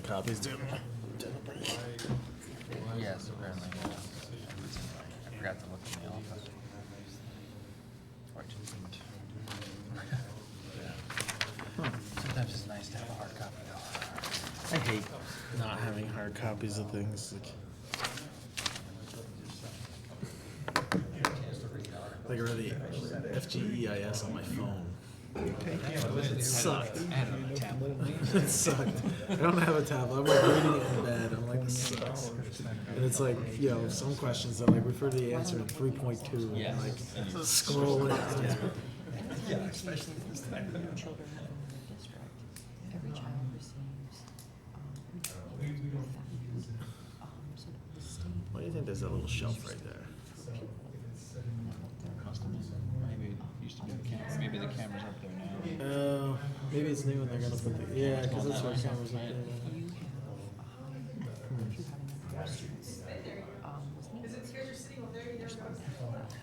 copies didn't bring. Yes, apparently, yeah. I forgot to look in the office. Or I just didn't. Sometimes it's nice to have a hard copy though. I hate not having hard copies of things. Like I read the FGEIS on my phone. It sucked. It sucked. I don't have a tablet. I'm like reading it in bed. I'm like, this sucks. And it's like, you know, some questions that like refer to the answer in 3.2. And like scroll it. Yeah, especially this time. Children in the district, every child receives, valued, so the state. Why do you think there's that little shelf right there? Maybe it used to be the camera. Maybe the camera's up there now. Maybe it's new and they're gonna put the, yeah, because that's where cameras up there.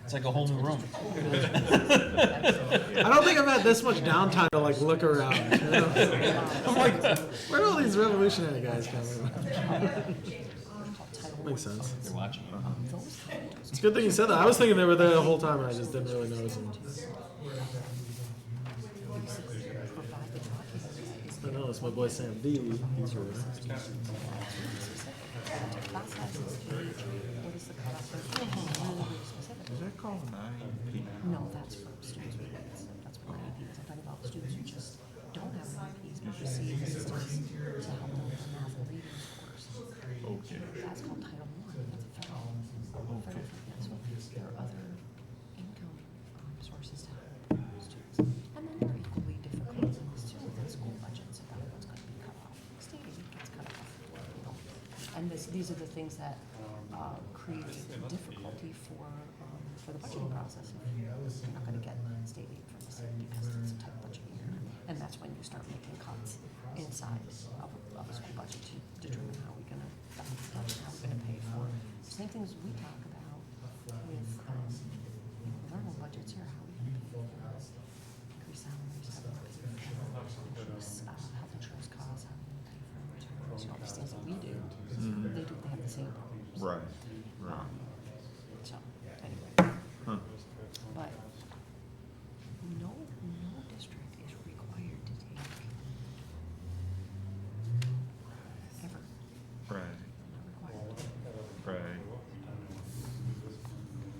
It's like a whole new room. I don't think I've had this much downtime to like look around. You know? I'm like, where do all these revolutionary guys come from? Makes sense. They're watching you. It's a good thing you said that. I was thinking they were there the whole time and I just didn't really notice them. I know, it's my boy Sam D. He's really Is that called an IEP? No, that's for students with needs. That's what IEPs. I'm talking about students who just don't have IEPs but receive assistance to help them with math and reading scores. Okay. That's called Title I. That's a federal program. So there are other income sources to help students. And then there are equally difficult things too within school budgets about what's going to be cut off. State aid gets cut off. You know. And these are the things that create difficulty for the budgeting process. You're not going to get state aid from the state because it's a tight budget year. And that's when you start making cuts inside of a school budget to determine how we're going to pay for. Same things we talk about with normal budgets here. How are we going to pay for increase salaries, how are we going to pay for increase health insurance costs, how are we going to pay for returns, all these things that we do. They have the same problems. Right. So, anyway. Huh. But no district is required to take ever. Right. Not required. Right.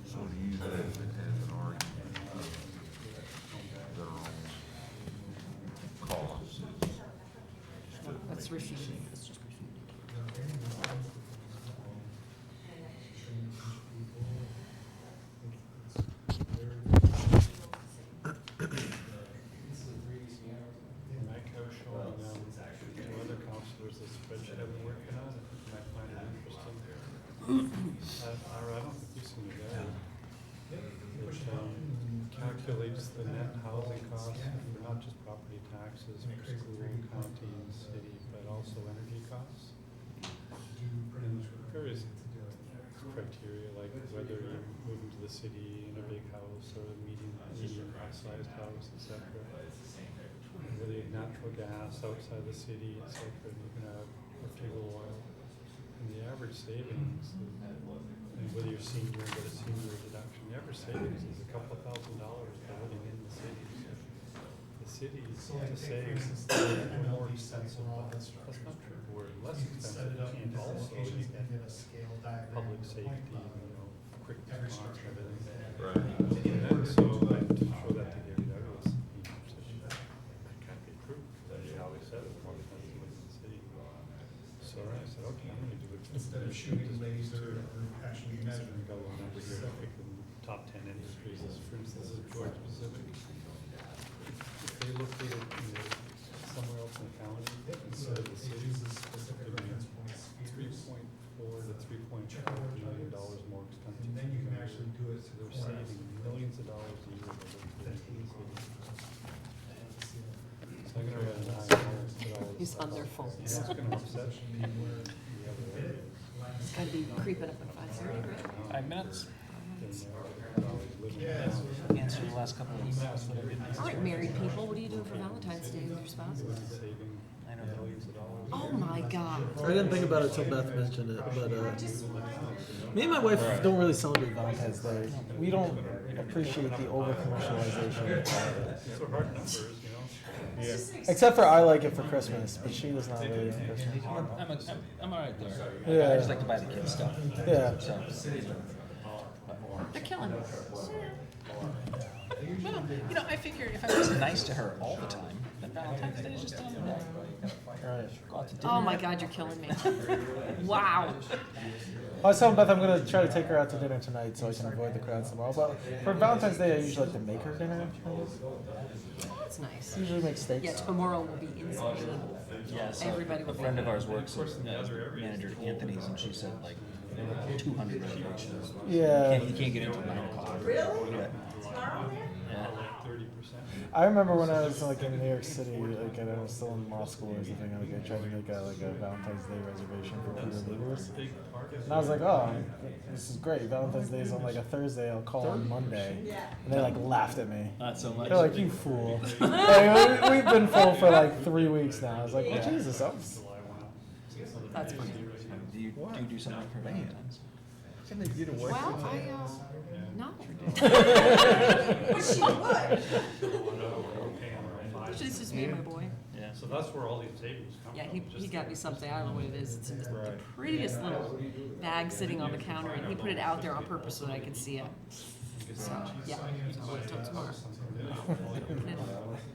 So do you have it as an argument of their own cause? That's refuted. It's just refuted. Mike, I was showing, two other counselors this spreadsheet I've been working on, you might find it interesting. I don't think you've seen it yet. It calculates the net housing costs for not just property taxes, for school, county, and city, but also energy costs. And various criteria, like whether you're moving to the city in a big house or a medium-sized house, et cetera. Whether you have natural gas outside the city, et cetera, and you can have or fuel oil. And the average savings, and whether you're senior and get a senior deduction, the average savings is a couple of $1,000 for living in the city. The city to save is more expensive. That's not true. We're less expensive and also you get public safety, quick response, everything. Right. And then so to show that to Gary Douglas, he said, that can't be true, because he always said it's more expensive to live in the city. So I said, okay, I'm gonna do it. Instead of shooting laser or actually So measuring. we got one number here, I picked the top 10 industries, for instance, is Georgia Pacific. If they located somewhere else in the county, instead of the city, it would be $3.4 to $3.5 million more expensive. And then you can actually do it. So they're saving millions of dollars a year by locating in the city. So I'm gonna write an IR, put all this He's stuff on their up. phones. Yeah, it's gonna upset people in the other area. It's gotta be creeping up at 5:30, right? 5 minutes. Yeah. Answer the last couple of emails that I didn't answer. All right, married people, what are you doing for Valentine's Day with your spouses? Saving I don't know. millions of dollars Oh my God. I didn't think about it till Beth mentioned it, but me and my wife don't really celebrate Valentine's Day. We don't appreciate the over commercialization. These are hard numbers, you know? Except for I like it for Christmas, but she does not really like Christmas. I'm all right there. Yeah. I just like to buy the kids stuff. Yeah. So, They're killing me. well, you know, I figure if I was nice to her all the time, then Valentine's Day is just another day. Right. Go out to dinner. Oh my God, you're killing me. Wow. I was telling Beth I'm gonna try to take her out to dinner tonight so I can avoid the crowds tomorrow. But for Valentine's Day, I usually like to make her dinner. That's nice. I usually make steaks. Yeah, tomorrow will be insane. Yeah, so Everybody a will be friend of there. ours works as manager at Anthony's, and she said like 200 reservations. Yeah. You can't get into 9 o'clock. Really? Yeah. Tomorrow there? Yeah. 30%. I remember when I was like in New York City, like and I was still in law school or something. Like I tried to make a Valentine's Day reservation for Peter Lewis, and I was like, oh, this is great. Valentine's Day is on like a Thursday. I'll call on Monday, and they like laughed at me. Not so much. They're like, you fool. Like, we've been full for like 3 weeks now. I was like, well, Jesus, That's funny. Do you do something for Valentine's? Can they get away Well, with it? no. Wish she would. It's just me and my boy. Yeah. So that's where all these tables come from. Yeah, he just got me something, I don't know what it is, it's in the Right. prettiest little bag sitting on the counter, and he put it out there on purpose so that I could see it. So, yeah, I'll wait till tomorrow.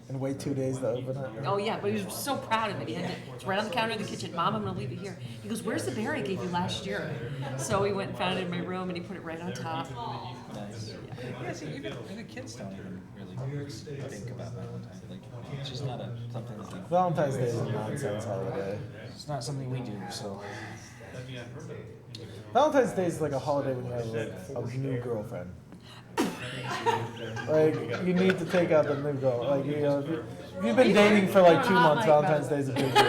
And wait 2 days to open it. Oh, yeah, but he was so proud of it, he had it, it's right on the counter in the kitchen, Mom, I'm gonna leave it here. He goes, where's the bear I gave you last year? So he went and found it in my room, and he put it right on top. Nice. Yeah, see, even the kids don't even really think about Valentine's. Like, it's just not something that they, Valentine's Day is a nonsense holiday. it's not something we do. So, That'd be unheard of. Valentine's Day is like a holiday when you have like a new girlfriend. Like you need to take out the new girl. Like you know, if you've been dating for like 2 months, Valentine's Day is a big deal.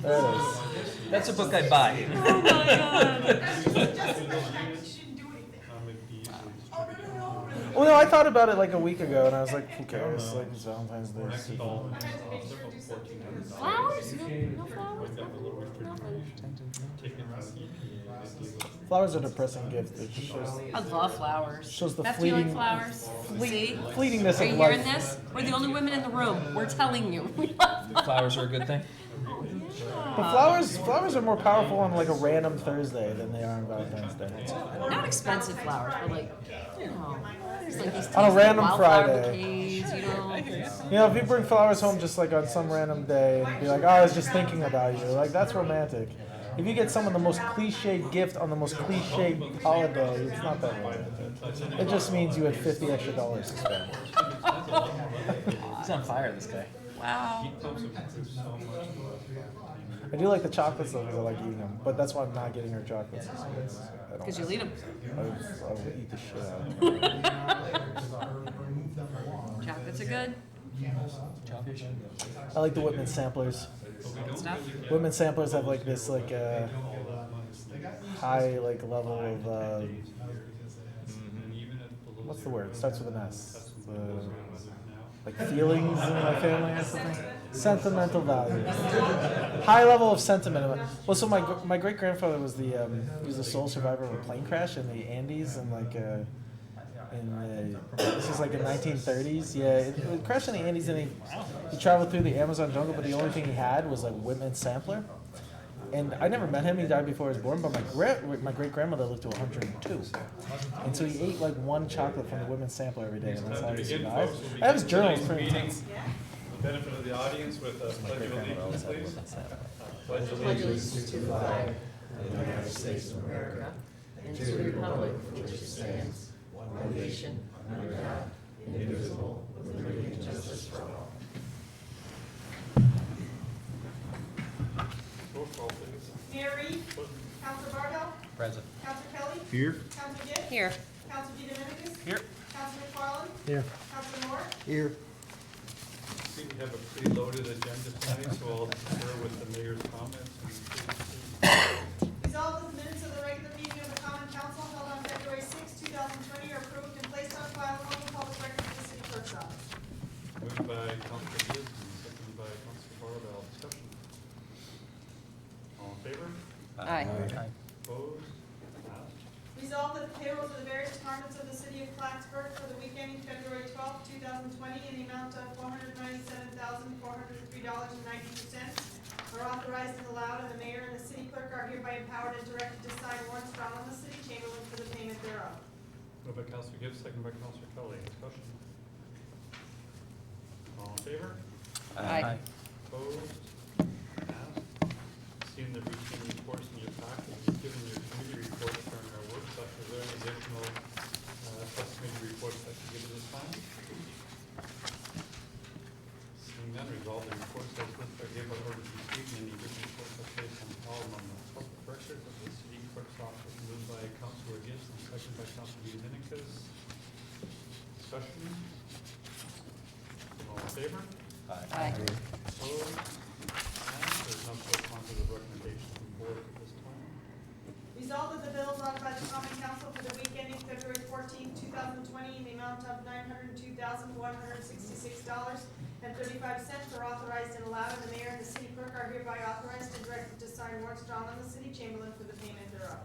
There it is. that's a book I buy. Oh my God. Well, no, I thought about it like a week ago, and I was like, who cares? Like it's Valentine's Day. Flowers? No flowers? Nothing? Flowers are a depressing gift. It just shows, I love flowers. shows the Beth, do you like fleeting, flowers? See? fleetingness Are of you life. hearing this? We're the only women in the room. We're telling you. We love Flowers are a good thing. But flowers are more powerful on like a random Thursday than they are on Valentine's Day. Not expensive flowers, but like, you know, there's like these On a tasty random wildflower Friday. bouquets, you know. You know, if you bring flowers home just like on some random day and be like, oh, I was just thinking about you, like that's romantic. If you get someone the most cliched gift on the most cliched holiday, it's not that romantic. It just means you had $50 extra to spend. He's on fire, this guy. Wow. I do like the chocolates though because I like eating them, but that's why I'm not getting her chocolates. Because you'll eat them. I will eat the shit out of them. Chocolates are good. I like the Whitman samplers. Good stuff. Women samplers have like this like high like level of what's the word? It starts with an S. Like feelings in my family or something. Sentimental value. High level of sentiment. Well, so my great grandfather was he was the sole survivor of a plane crash in the Andes and like this was like in 1930s. Yeah, it crashed in the Andes and he traveled through the Amazon jungle, but the only thing he had was like Whitman sampler. And I never met him. He died before I was born. But my great grandmother lived to 102, and so he ate like one chocolate from the Whitman sampler every day, and that's how he survived. I have his journal. It's pretty intense. The benefit of the audience with a pledge of allegiance, please. Pledge of allegiance To the flag of the United States of America and to the republic for which it stands, one nation, under God, indivisible, with liberty and justice for all. Roll call, please. Mayor Reed? Counselor Bartel? Present. Counselor Kelly? Here? Counselor Gibb? Here. Counselor DeDominicis? Here. Counselor McFarland? Here. Counselor Moore? Here. I think we have a pretty loaded agenda tonight, so I'll defer with the mayor's comments. Resolved that the minutes of the regular meeting of the Common Council held on February 6, 2020 are approved and placed on file on the public record of the city clerk's office. Moved by Counselor Gibbs and seconded by in favor? Aye. Opposed? Passed. Resolved that the payrolls of the various departments of the city of Plattsburgh for the week ending February 12th, 2020, in the amount of $497,403.92 are authorized and allowed, and the mayor and the city clerk are hereby empowered and directed to sign warrants drawn on the city chamberlain for the payment thereof. Moved by Counselor Gibbs, second by Counselor Kelly. Discussion? All in favor? Aye. Opposed? Passed. Seeing the routine reports in your packet, you've given your committee reports during our work session. Is there any additional subcommittee reports that you give at this time? Seeing none, resolved the reports as listed are hereby ordered to receive, and any written reports are placed on file among the public record of the city clerk's office. Moved by Counselor Gibbs and seconded by Counselor Dominicus. Discussion? All in favor? Aye. Opposed? Passed. There's no corresponding recommendation from the board at this time. Resolved that the bills offered by the common council for the week ending February 14th, 2020, in the amount of $902,166.35 are authorized and allowed, and the mayor and the city clerk are hereby authorized and directed to sign warrants drawn on the city chamberlain for the payment thereof.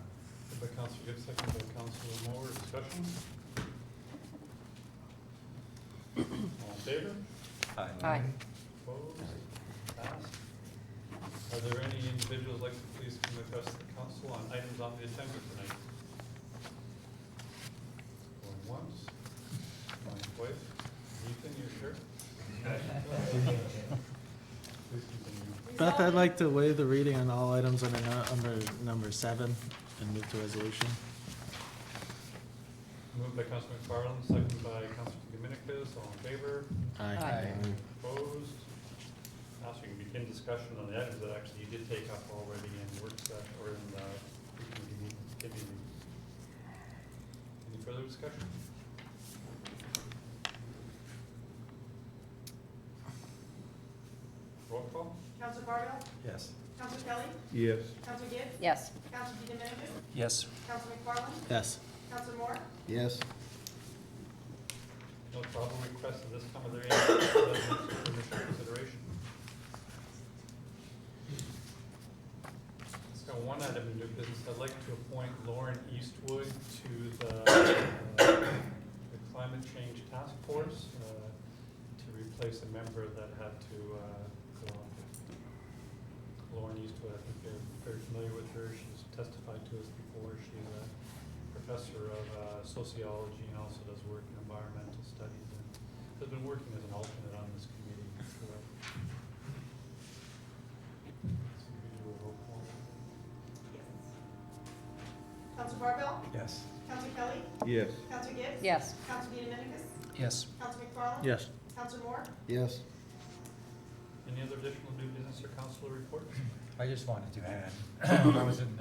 Moved by Counselor Gibbs, seconded by Counselor Moore. Discussion? All in favor? Aye. Opposed? Passed. Are there any individuals like to please come address the council on items on the agenda tonight? Going once, going twice. Ethan, you sure? Please continue. Beth, I'd like to waive the reading on all items under number 7 and move to resolution. Moved by Councilor McFarland, seconded by Councilor Dominicus. All in favor? Aye. Opposed? Now, so we can begin discussion on the items that actually you did take up already in work session or in the committee. Any further discussion? Roll call? Counselor Bartle? Yes. Counselor Kelly? Yes. Counselor Gibbs? Yes. Counselor Dominicus? Yes. Counselor McFarland? Yes. Counselor Moore? Yes. No problem requests at this time. Are there any items for initial consideration? Just got one item in new business. I'd like to appoint Lauren Eastwood to the Climate Change Task Force to replace a member that had to go off. Lauren Eastwood, I think you're very familiar with her. She's testified to us before. She's a professor of sociology and also does work in environmental studies and has been working as an alternate on this committee before. So we do a roll call. Counselor Barbell? Yes. Counselor Kelly? Yes. Counselor Gibbs? Yes. Counselor Dominicus? Yes. Counselor McFarland? Yes. Counselor Moore? Yes. Any other additional new business or council reports? I just wanted to add, I was in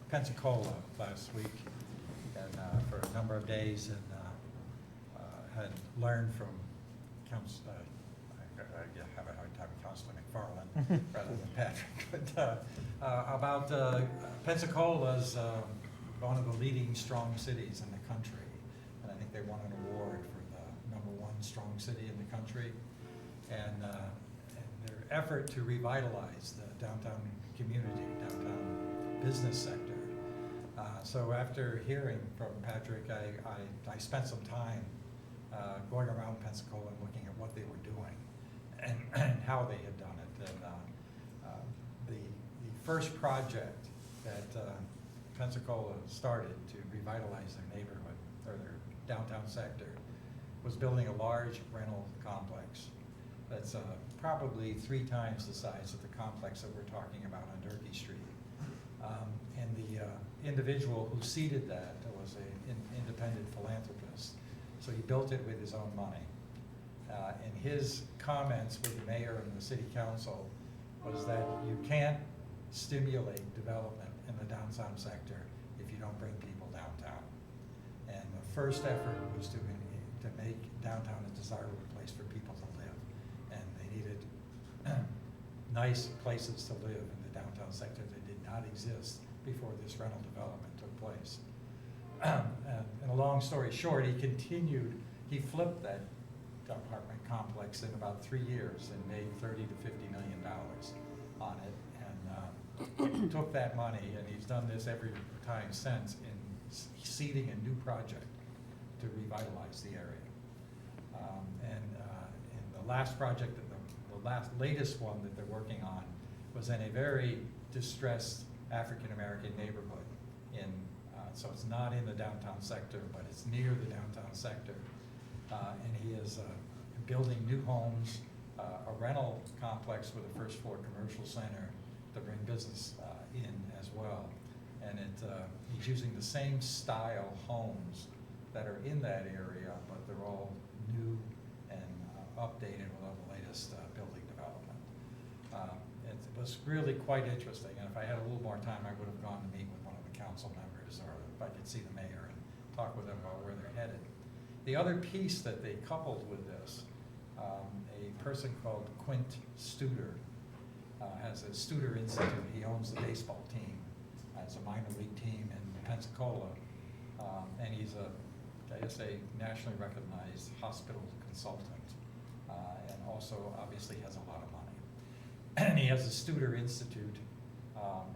Pensacola last week and for a number of days and had learned from Council, I have a hard time with Councilor McFarland rather than Patrick, but about Pensacola's one of the leading strong cities in the country. And I think they won an award for the #1 strong city in the country. And their effort to revitalize the downtown community, downtown business sector. So after hearing from Patrick, I spent some time going around Pensacola and looking at what they were doing and how they had done it. And the first project that Pensacola started to revitalize their neighborhood or their downtown sector was building a large rental complex that's probably 3 times the size of the complex that we're talking about on Durkee Street. And the individual who seeded that was an independent philanthropist. So he built it with his own money. And his comments with the mayor and the city council was that you can't stimulate development in the downtown sector if you don't bring people downtown. And the first effort was to make downtown a desirable place for people to live. And they needed nice places to live in the downtown sector that did not exist before this rental development took place. And a long story short, he flipped that apartment complex in about 3 years and made $30 to $50 million on it. And took that money, and he's done this every time since, in seeding a new project to revitalize the area. And the last project, the latest one that they're working on was in a very distressed African-American neighborhood so it's not in the downtown sector, but it's near the downtown sector. And he is building new homes, a rental complex with a first floor commercial center to bring business in as well. And he's using the same style homes that are in that area, but they're all new and updated with all the latest building development. It was really quite interesting, and if I had a little more time, I would have gone to meet with one of the council members, or if I could see the mayor and talk with them about where they're headed. The other piece that they coupled with this, a person called Quint Studer has a Studer Institute. He owns the baseball team. It's a minor league team in Pensacola, and he's I guess a nationally recognized hospital consultant, and also obviously has a lot of money. And he has a Studer Institute,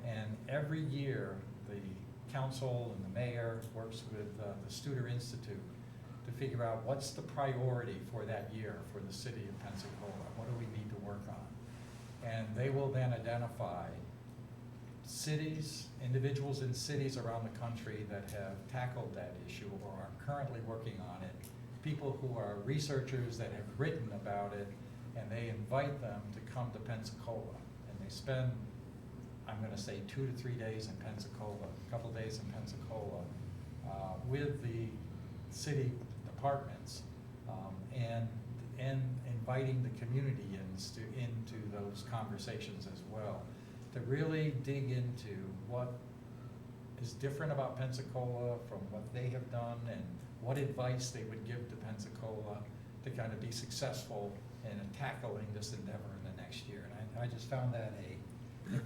and every year the council and the mayor works with the Studer Institute to figure out what's the priority for that year for the city of Pensacola. What do we need to work on? And they will then identify cities, individuals in cities around the country that have tackled that issue or are currently working on it, people who are researchers that have written about it, and they invite them to come to Pensacola. And they spend, I'm going to say, 2 to 3 days in Pensacola, a couple days in Pensacola, with the city departments, and inviting the community into those conversations as well, to really dig into what is different about Pensacola from what they have done, and what advice they would give to Pensacola to kind of be successful in tackling this endeavor in the next year. And I just found that a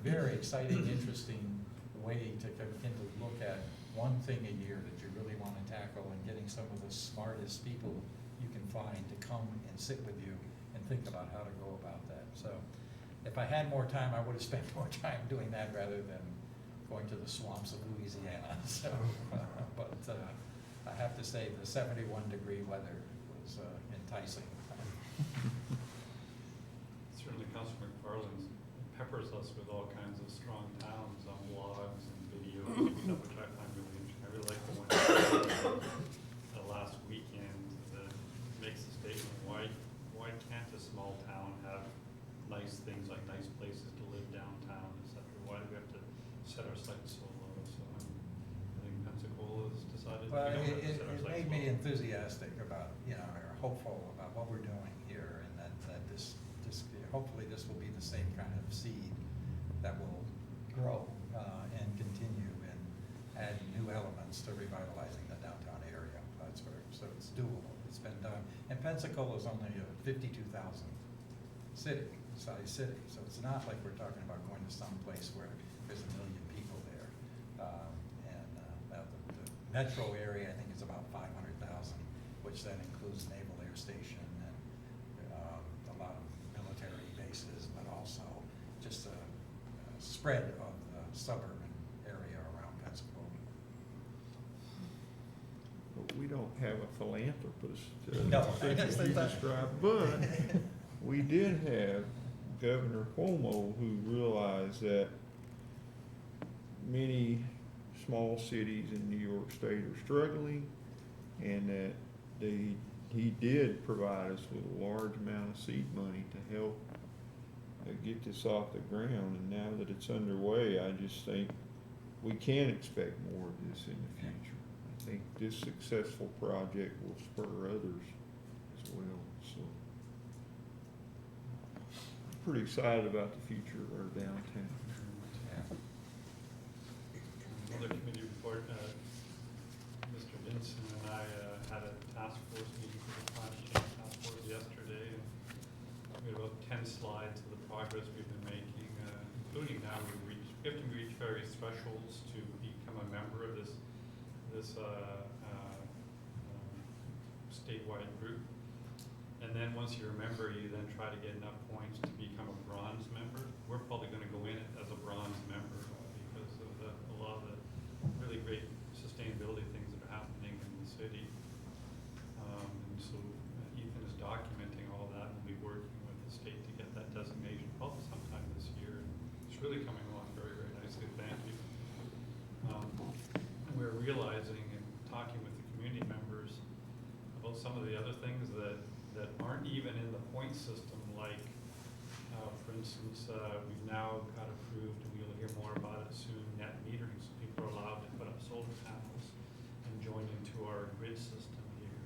very exciting, interesting way to begin to look at one thing a year that you really want to tackle, and getting some of the smartest people you can find to come and sit with you and think about how to go about that. So if I had more time, I would have spent more time doing that rather than going to the swamps of Louisiana. So, but I have to say the 71-degree weather was enticing. Certainly, Councilor McFarland peppers us with all kinds of strong towns on blogs and videos and stuff, which I find really interesting. I really like the one last weekend that makes the statement, why can't a small town have nice things like nice places to live downtown, et cetera? Why do we have to set our sights so low? So I think Pensacola's decided Well, we don't have to it set our sights made low. me enthusiastic about, or hopeful about what we're doing here, and that hopefully this will be the same kind of seed that will grow and continue and add new elements to revitalizing the downtown area of Plattsburgh. So it's doable. It's been done. And Pensacola is only a 52,000 size city. So it's not like we're talking about going to some place where there's 1 million people there. The metro area, I think, is about 500,000, which then includes Naval Air Station and a lot of military bases, but also just a spread of the suburban area around Pensacola. But we don't have a philanthropist, No, such as you described, but we did have Governor Cuomo, who realized that many small cities in New York State are struggling, and that he did provide us with a large amount of seed money to help get this off the ground. And now that it's underway, I just think we can expect more of this in the future. I think this successful project will spur others as well. So I'm pretty excited about the future of our downtown. Another committee report, Mr. Vinson and I had a task force meeting for the climate change task force yesterday, and we had about 10 slides of the progress we've been making, including now we have to reach various thresholds to become a member of this statewide group. And then once you're a member, you then try to get enough points to become a bronze member. We're probably going to go in as a bronze member realizing and talking with the community members about some of the other things that aren't even in the point system, like, for instance, we've now got approved, and we'll hear more about it soon, net metering, so people are allowed to put up solar panels and join into our grid system here.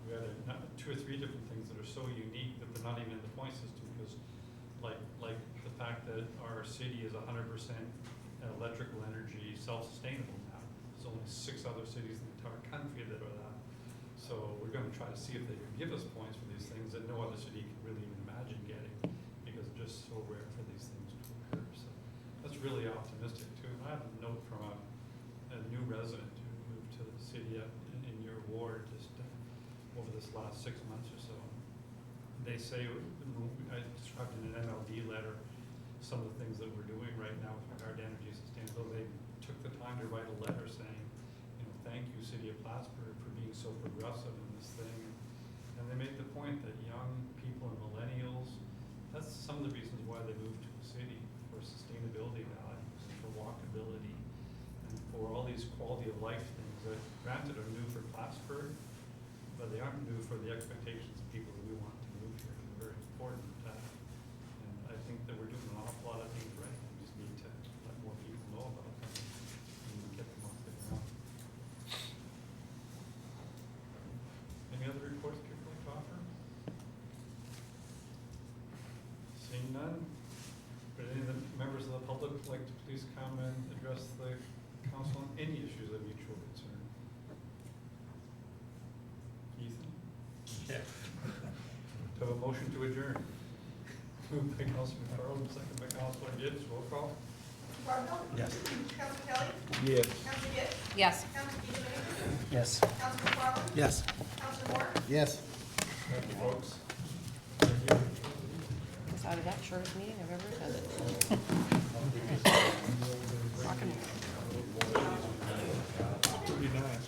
We had two or three different things that are so unique that they're not even in the point system, because like the fact that our city is 100% electrical energy self-sustainable now. There's only 6 other cities in the entire country that are that. So we're gonna try to see if they can give us points for these things that no other city can really even imagine getting, because it's just so rare for these things to occur. So that's really optimistic too. And I have a note from a new resident who moved to the city in your ward just over this last 6 months or so. They say, I described in an MLD letter, some of the things that we're doing right now with regard to energy sustainability. They took the time to write a letter saying, you know, thank you, City of Plattsburgh, for being so progressive in this thing. And they made the point that young people and millennials, that's some of the reasons why they moved to a city, for sustainability values, and for walkability, and for all these quality of life things that granted are new for Plattsburgh, but they aren't new for the expectations of people that we want to move here. They're very important. And I think that we're doing an awful lot of things right. We just need to let more people know about them and get them off the ground. Any other reports people like to offer? Seeing none, would any of the members of the public like to please come and address the council on any issues of mutual concern? Ethan? Yeah. To have a motion to adjourn. Moved by Councilman Farrell, second by Councilor Gibbs, roll call. Barfield. Yes. Councilor Kelly. Yes. Councilor Gibbs. Yes. Councilor Beasley. Yes. Councilor McFarland. Yes. Councilor Moore. Yes. Thank you, folks. Thank you. It's either that shortest meeting I've ever attended. Rockin'. Pretty nice.